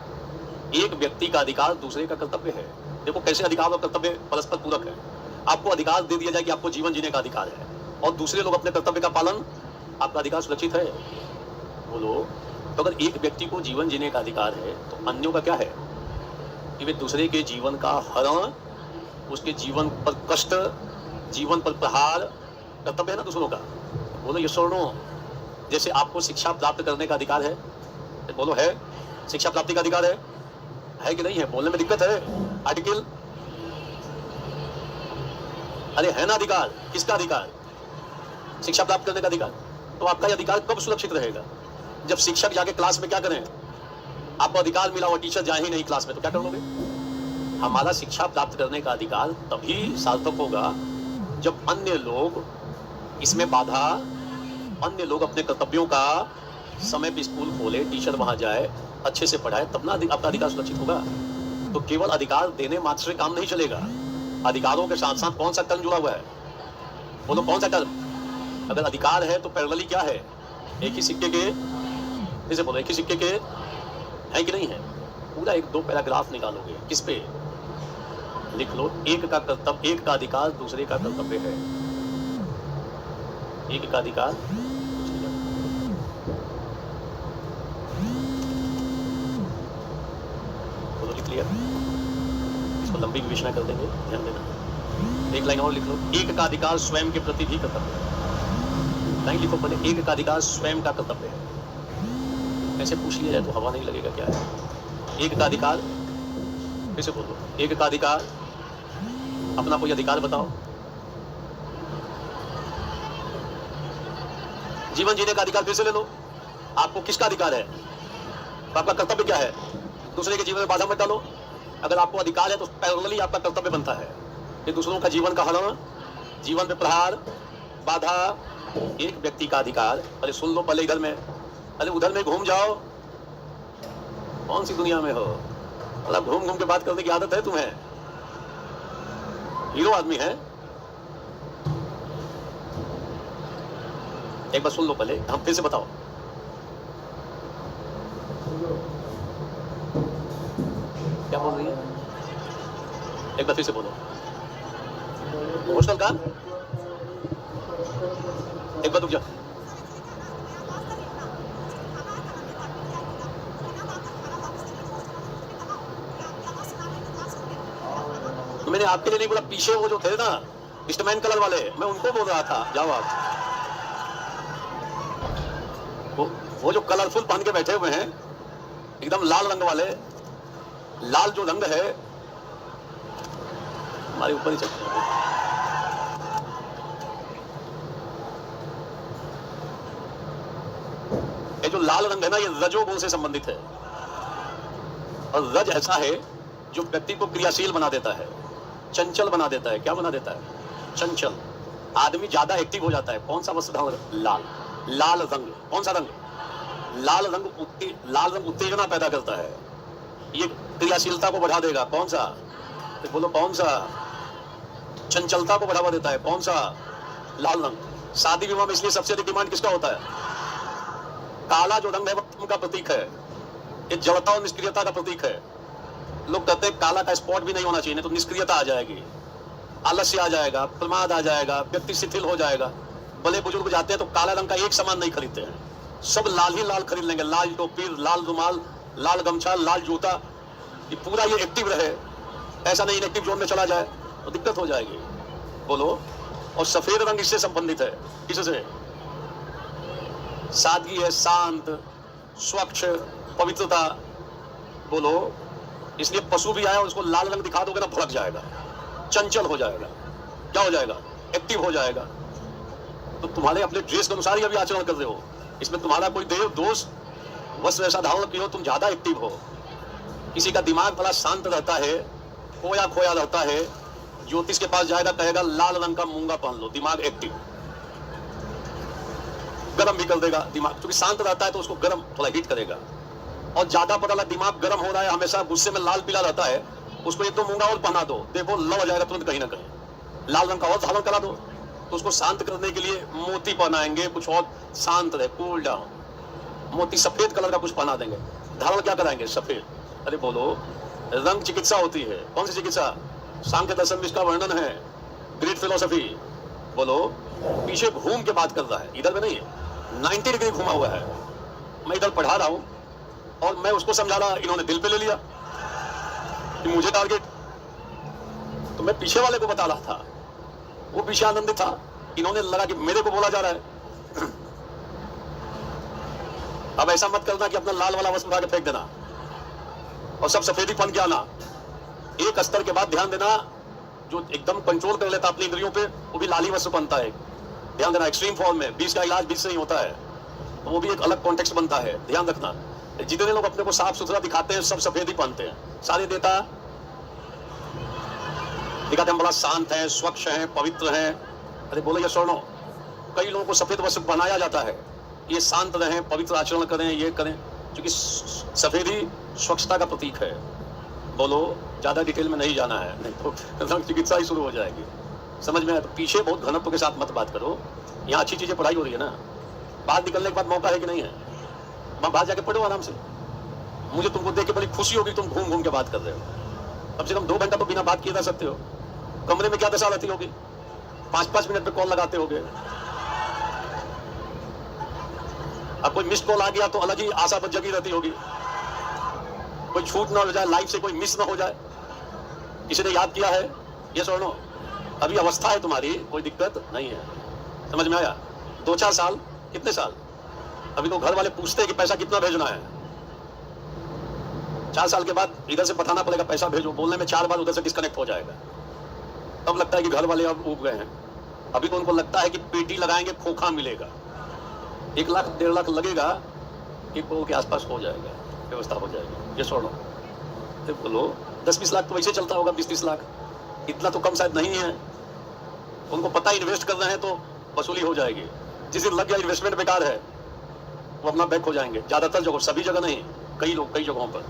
एक व्यक्ति का अधिकार दूसरे का कर्तव्य है। देखो कैसे अधिकार और कर्तव्य परस्पर पूरक है। आपको अधिकार दे दिया जाए कि आपको जीवन जीने का अधिकार है, और दूसरे लोग अपने कर्तव्य का पालन, आपका अधिकार सुरक्षित है। बोलो, तो अगर एक व्यक्ति को जीवन जीने का अधिकार है तो अन्यों का क्या है कि वे दूसरे के जीवन का हरण, उसके जीवन पर कष्ट, जीवन पर प्रहार, कर्तव्य है ना दूसरों का। बोलो ये स्वर्णो, जैसे आपको शिक्षा प्राप्त करने का अधिकार है, बोलो है, शिक्षा प्राप्ति का अधिकार है कि नहीं है? बोलने में दिक्कत है। आर्टिकल, अरे है ना अधिकार। किसका अधिकार? शिक्षा प्राप्त करने का अधिकार। तो आपका यह अधिकार कब सुरक्षित रहेगा? जब शिक्षक जाके क्लास में क्या करें, आपको अधिकार मिला हुआ, टीचर जाए ही नहीं क्लास में, तो क्या कर लोगे? हमारा शिक्षा प्राप्त करने का अधिकार तभी सार्थक होगा जब अन्य लोग इसमें बाधा, अन्य लोग अपने कर्तव्यों का समय पे स्कूल खोले, टीचर वहां जाए, अच्छे से पढ़ाए, तब ना आपका अधिकार सुरक्षित होगा। तो केवल अधिकार देने मात्र से काम नहीं चलेगा। अधिकारों के साथ साथ कौन सा कर्म जुड़ा हुआ है? बोलो कौन सा कर्म? अगर अधिकार है तो पैरेलली क्या है? एक ही सिक्के के, जैसे बोलो एक ही सिक्के के है कि नहीं है? पूरा एक दो पैराग्राफ निकालोगे, किस पे लिख लो, एक का कर्तव्य, एक का अधिकार दूसरे का कर्तव्य है। एक का अधिकार दूसरे का, बोलो लिख लिया? इसको लंबी विवेचना कर देंगे, ध्यान देना। एक लाइन और लिख लो, एक का अधिकार स्वयं के प्रति भी कर्तव्य है। लाइन लिखो पहले, एक का अधिकार स्वयं का कर्तव्य है। ऐसे पूछ लिया जाए तो हवा नहीं लगेगा क्या है? एक का अधिकार, कैसे बोलो? एक का अधिकार, अपना कोई अधिकार बताओ। जीवन जीने का अधिकार फिर से ले लो। आपको किसका अधिकार है? तो आपका कर्तव्य क्या है? दूसरे के जीवन में बाधा मत डालो। अगर आपको अधिकार है तो पैरेलली आपका कर्तव्य बनता है कि दूसरों का जीवन का हरण, जीवन पे प्रहार, बाधा। एक व्यक्ति का अधिकार, अरे सुन लो पहले इधर में, अरे उधर में घूम जाओ। कौन सी दुनिया में हो? मतलब घूम घूम के बात करने की आदत है तुम्हें? हीरो आदमी है। एक बार सुन लो पहले, हम फिर से बताओ। क्या बोल रही है? एक बार फिर से बोलो। इमोशनल का एक बार रुक जा। तो मैंने आपके लिए नहीं बोला, पीछे वो जो थे ना स्टमैन कलर वाले, मैं उनको बोल रहा था। जाओ आप, वो जो कलरफुल पहन के बैठे हुए हैं, एकदम लाल रंग वाले, लाल जो रंग है हमारे ऊपर ही चलते हैं। ये जो लाल रंग है ना, ये रजोगुण से संबंधित है। और रज ऐसा है जो व्यक्ति को क्रियाशील बना देता है, चंचल बना देता है। क्या बना देता है? चंचल। आदमी ज्यादा एक्टिव हो जाता है। कौन सा वस्त्र धारण? लाल। लाल रंग, कौन सा रंग? लाल रंग उत्तेजना पैदा करता है। ये क्रियाशीलता को बढ़ा देगा। कौन सा? तो बोलो कौन सा? चंचलता को बढ़ावा देता है। कौन सा? लाल रंग। शादी विवाह में इसलिए सबसे अधिक डिमांड किसका होता है? काला जो रंग है वो का प्रतीक है, ये जड़ता और निष्क्रियता का प्रतीक है। लोग कहते हैं काला का स्पॉट भी नहीं होना चाहिए, नहीं तो निष्क्रियता आ जाएगी, आलस्य आ जाएगा, प्रमाद आ जाएगा, व्यक्ति शिथिल हो जाएगा। बड़े बुजुर्ग जाते हैं तो काला रंग का एक सामान नहीं खरीदते हैं, सब लाल ही लाल खरीद लेंगे। लाल टोपी, लाल रुमाल, लाल गमछा, लाल जूता, ये पूरा ये एक्टिव रहे। ऐसा नहीं इनएक्टिव जोन में चला जाए तो दिक्कत हो जाएगी। बोलो। और सफेद रंग इससे संबंधित है। किससे? सादगी है, शांत, स्वच्छ, पवित्रता। बोलो। इसलिए पशु भी आया और उसको लाल रंग दिखा दोगे ना, भड़क जाएगा, चंचल हो जाएगा। क्या हो जाएगा? एक्टिव हो जाएगा। तो तुम्हारे अपने ड्रेस के अनुसार ही अभी आचरण कर रहे हो, इसमें तुम्हारा कोई देव दोष वस्त्र ऐसा धारण किया हो तुम ज्यादा एक्टिव हो। किसी का दिमाग बड़ा शांत रहता है, खोया खोया रहता है, ज्योतिष के पास जाएगा, कहेगा लाल रंग का मूंगा पहन लो, दिमाग एक्टिव। गर्म भी कर देगा दिमाग, क्योंकि शांत रहता है तो उसको गर्म थोड़ा हीट करेगा। और ज्यादा पता लगा दिमाग गर्म हो रहा है, हमेशा गुस्से में लाल पीला रहता है, उसको एक दो मूंगा और पहना दो, देखो लड़ जाएगा तुरंत कहीं ना कहीं। लाल रंग का और धारण करा दो, तो उसको शांत करने के लिए मोती पहनाएंगे, कुछ और शांत रहे, कूल डाउन। मोती सफेद कलर का कुछ पहना देंगे, धारण क्या कराएंगे? सफेद। अरे बोलो, रंग चिकित्सा होती है। कौन सी चिकित्सा? सांख्य दर्शन में इसका वर्णन है, ग्रेट फिलोसफी। बोलो, पीछे घूम के बात कर रहा है, इधर में नहीं है, 90 डिग्री घुमा हुआ है। मैं इधर पढ़ा रहा हूं और मैं उसको समझा रहा, इन्होंने दिल पे ले लिया कि मुझे टारगेट। तो मैं पीछे वाले को बता रहा था, वो पीछे आनंदित था, इन्होंने लगा कि मेरे को बोला जा रहा है। अब ऐसा मत करना कि अपना लाल वाला वस्त्र उठा के फेंक देना और सब सफेदी पन के आना। एक स्तर के बाद ध्यान देना, जो एकदम कंट्रोल कर लेता अपनी इंद्रियों पे, वो भी लाली वस्त्र पहनता है। ध्यान देना, एक्सट्रीम फॉर्म में 20 का इलाज 20 से ही होता है, तो वो भी एक अलग कॉन्टेक्स्ट बनता है, ध्यान रखना। जितने लोग अपने को साफ सुथरा दिखाते हैं, सब सफेदी पहनते हैं। सारे देता दिखाते हम बड़ा शांत है, स्वच्छ है, पवित्र है। अरे बोलो ये सुनो, कई लोगों को सफेद वस्त्र बनाया जाता है, ये शांत रहें, पवित्र आचरण करें, ये करें, क्योंकि सफेदी स्वच्छता का प्रतीक है। बोलो, ज्यादा डिटेल में नहीं जाना है, नहीं तो रंग चिकित्सा ही शुरू हो जाएगी। समझ में आया? तो पीछे बहुत घनत्व के साथ मत बात करो। यहाँ अच्छी चीजें पढ़ाई हो रही है ना, बाहर निकलने के बाद मौका है कि नहीं है? वहां बाहर जाके पढ़ो आराम से। मुझे तुमको देख के बड़ी खुशी होगी, तुम घूम घूम के बात कर रहे हो। कम से कम 2 घंटा तो बिना बात किए रह सकते हो। कमरे में क्या दशा रहती होगी? 5-5 मिनट पे कॉल लगाते होगे। अब कोई मिस्ड कॉल आ गया तो अलग ही आशा पर जगी रहती होगी, कोई छूट ना हो जाए, लाइफ से कोई मिस ना हो जाए, किसी ने याद किया है। ये सुनो, अभी अवस्था है तुम्हारी, कोई दिक्कत नहीं है। समझ में आया? 2-4 साल, कितने साल? अभी तो घर वाले पूछते हैं कि पैसा कितना भेजना है। 4 साल के बाद इधर से बताना पड़ेगा पैसा भेजो, बोलने में 4 बार उधर से डिस्कनेक्ट हो जाएगा। तब लगता है कि घर वाले अब ऊब गए हैं। अभी तो उनको लगता है कि पेटी लगाएंगे, खोखा मिलेगा, 1 लाख 1.5 लाख लगेगा, 1 करोड़ के आसपास हो जाएगा, व्यवस्था हो जाएगी। ये छोड़ो, तो बोलो 10-20 लाख तो वैसे चलता होगा, 20-30 लाख, इतना तो कम शायद नहीं है। उनको पता है इन्वेस्ट कर रहे हैं तो वसूली हो जाएगी। जिस दिन लग गया इन्वेस्टमेंट बेकार है, वो अपना बैक हो जाएंगे। ज्यादातर जगह, सभी जगह नहीं, कई लोग कई जगहों पर।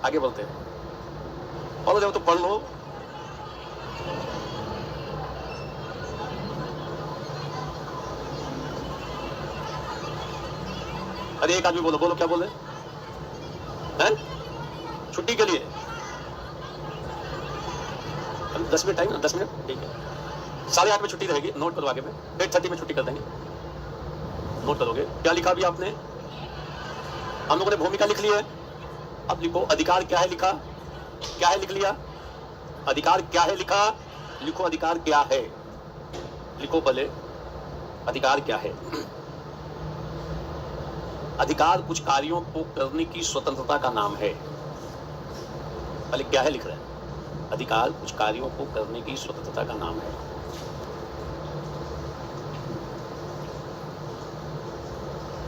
आगे बढ़ते हैं, और जब तो पढ़ लो। अरे एक आदमी बोलो, बोलो क्या बोले हैं? छुट्टी के लिए 10 मिनट टाइम ना, 10 मिनट ठीक है। 8:30 में छुट्टी रहेगी, नोट करो आगे में। 8:30 में छुट्टी कर देंगे, नोट करोगे। क्या लिखा अभी आपने? हम लोगों ने भूमिका लिख ली है, अब लिखो अधिकार क्या है। लिखा क्या है? लिख लिया। अधिकार क्या है लिखा, लिखो अधिकार क्या है, लिखो पहले अधिकार क्या है। अधिकार कुछ कार्यों को करने की स्वतंत्रता का नाम है। पहले क्या है लिख रहे हैं, अधिकार कुछ कार्यों को करने की स्वतंत्रता का नाम है।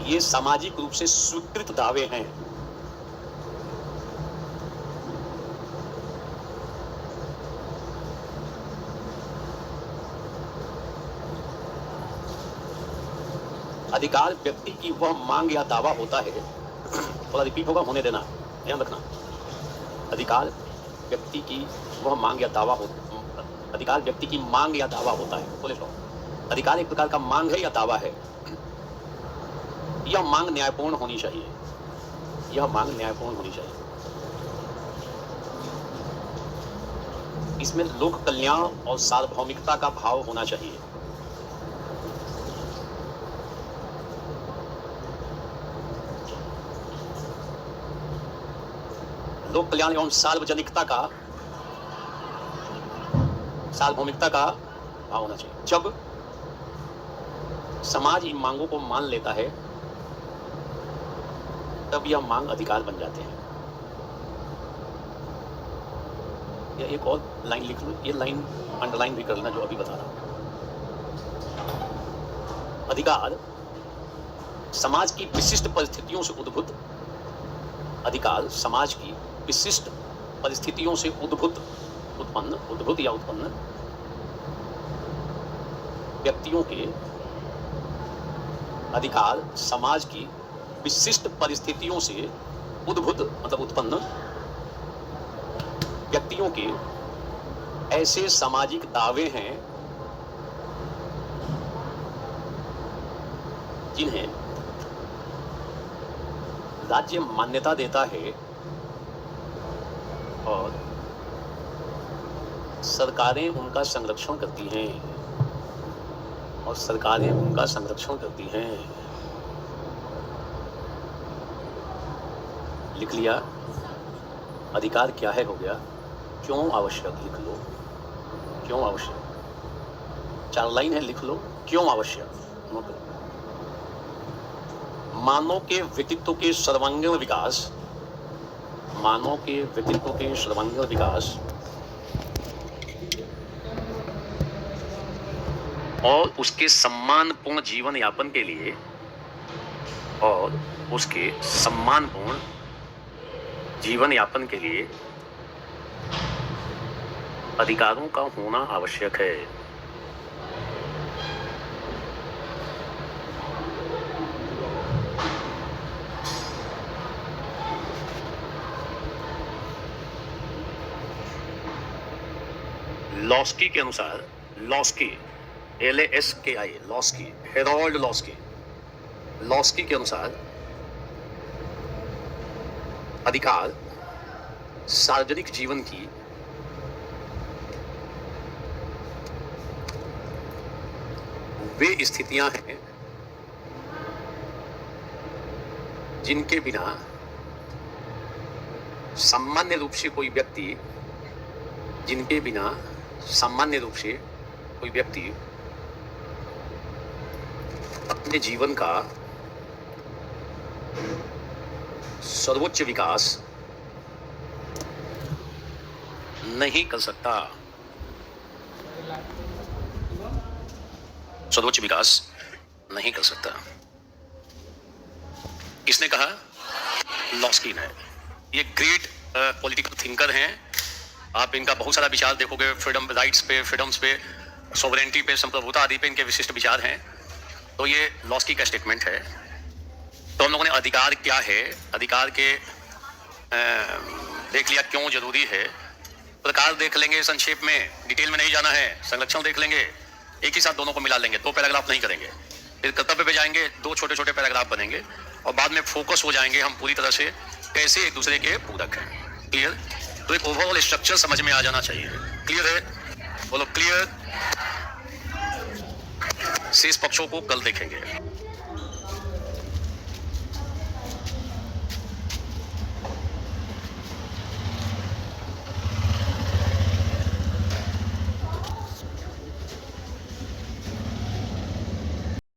ये सामाजिक रूप से स्वीकृत दावे हैं। अधिकार व्यक्ति की वह मांग या दावा होता है, थोड़ा रिपीट होगा, होने देना, ध्यान रखना। अधिकार व्यक्ति की वह मांग या दावा होता, अधिकार व्यक्ति की मांग या दावा होता है। बोले तो अधिकार एक प्रकार का मांग है या दावा है। यह मांग न्यायपूर्ण होनी चाहिए, यह मांग न्यायपूर्ण होनी चाहिए। इसमें लोक कल्याण और सार्वभौमिकता का भाव होना चाहिए। लोक कल्याण एवं सार्वजनिकता का, सार्वभौमिकता का भाव होना चाहिए। जब समाज इन मांगों को मान लेता है, तब यह मांग अधिकार बन जाते हैं। या एक और लाइन लिख लो, ये लाइन अंडरलाइन भी कर लेना जो अभी बता रहा हूं। अधिकार समाज की विशिष्ट परिस्थितियों से उद्भूत, अधिकार समाज की विशिष्ट परिस्थितियों से उद्भूत या उत्पन्न व्यक्तियों के, अधिकार समाज की विशिष्ट परिस्थितियों से उद्भूत मतलब उत्पन्न व्यक्तियों के ऐसे सामाजिक दावे हैं जिन्हें राज्य मान्यता देता है और सरकारें उनका संरक्षण करती हैं लिख लिया? अधिकार क्या है हो गया। क्यों आवश्यक लिख लो, क्यों आवश्यक। 4 लाइन है, लिख लो क्यों आवश्यक। नोट करो। मानव के व्यक्तित्व के सर्वांगीण विकास और उसके सम्मानपूर्ण जीवन यापन के लिए अधिकारों का होना आवश्यक है। लॉस्की के अनुसार, हेरोल्ड लॉस्की के अनुसार अधिकार सार्वजनिक जीवन की वे स्थितियां हैं जिनके बिना सामान्य रूप से कोई व्यक्ति अपने जीवन का सर्वोच्च विकास नहीं कर सकता। किसने कहा? लॉस्की ने। ये ग्रेट पॉलिटिकल थिंकर हैं। आप इनका बहुत सारा विचार देखोगे, फ्रीडम राइट्स पे, फ्रीडम्स पे, सोवरेनिटी पे, संप्रभुता आदि पे इनके विशिष्ट विचार हैं। तो ये लॉस्की का स्टेटमेंट है। तो हम लोगों ने अधिकार क्या है, अधिकार के देख लिया क्यों जरूरी है, प्रकार देख लेंगे संक्षेप में, डिटेल में नहीं जाना है, संरक्षण देख लेंगे, एक ही साथ दोनों को मिला लेंगे, 2 पैराग्राफ नहीं करेंगे। फिर कर्तव्य पे जाएंगे, 2 छोटे-छोटे पैराग्राफ बनेंगे और बाद में फोकस हो जाएंगे हम पूरी तरह से कैसे एक दूसरे के पूरक हैं। क्लियर? तो एक ओवरऑल स्ट्रक्चर समझ में आ जाना चाहिए। क्लियर है? बोलो क्लियर। शेष पक्षों को कल देखेंगे।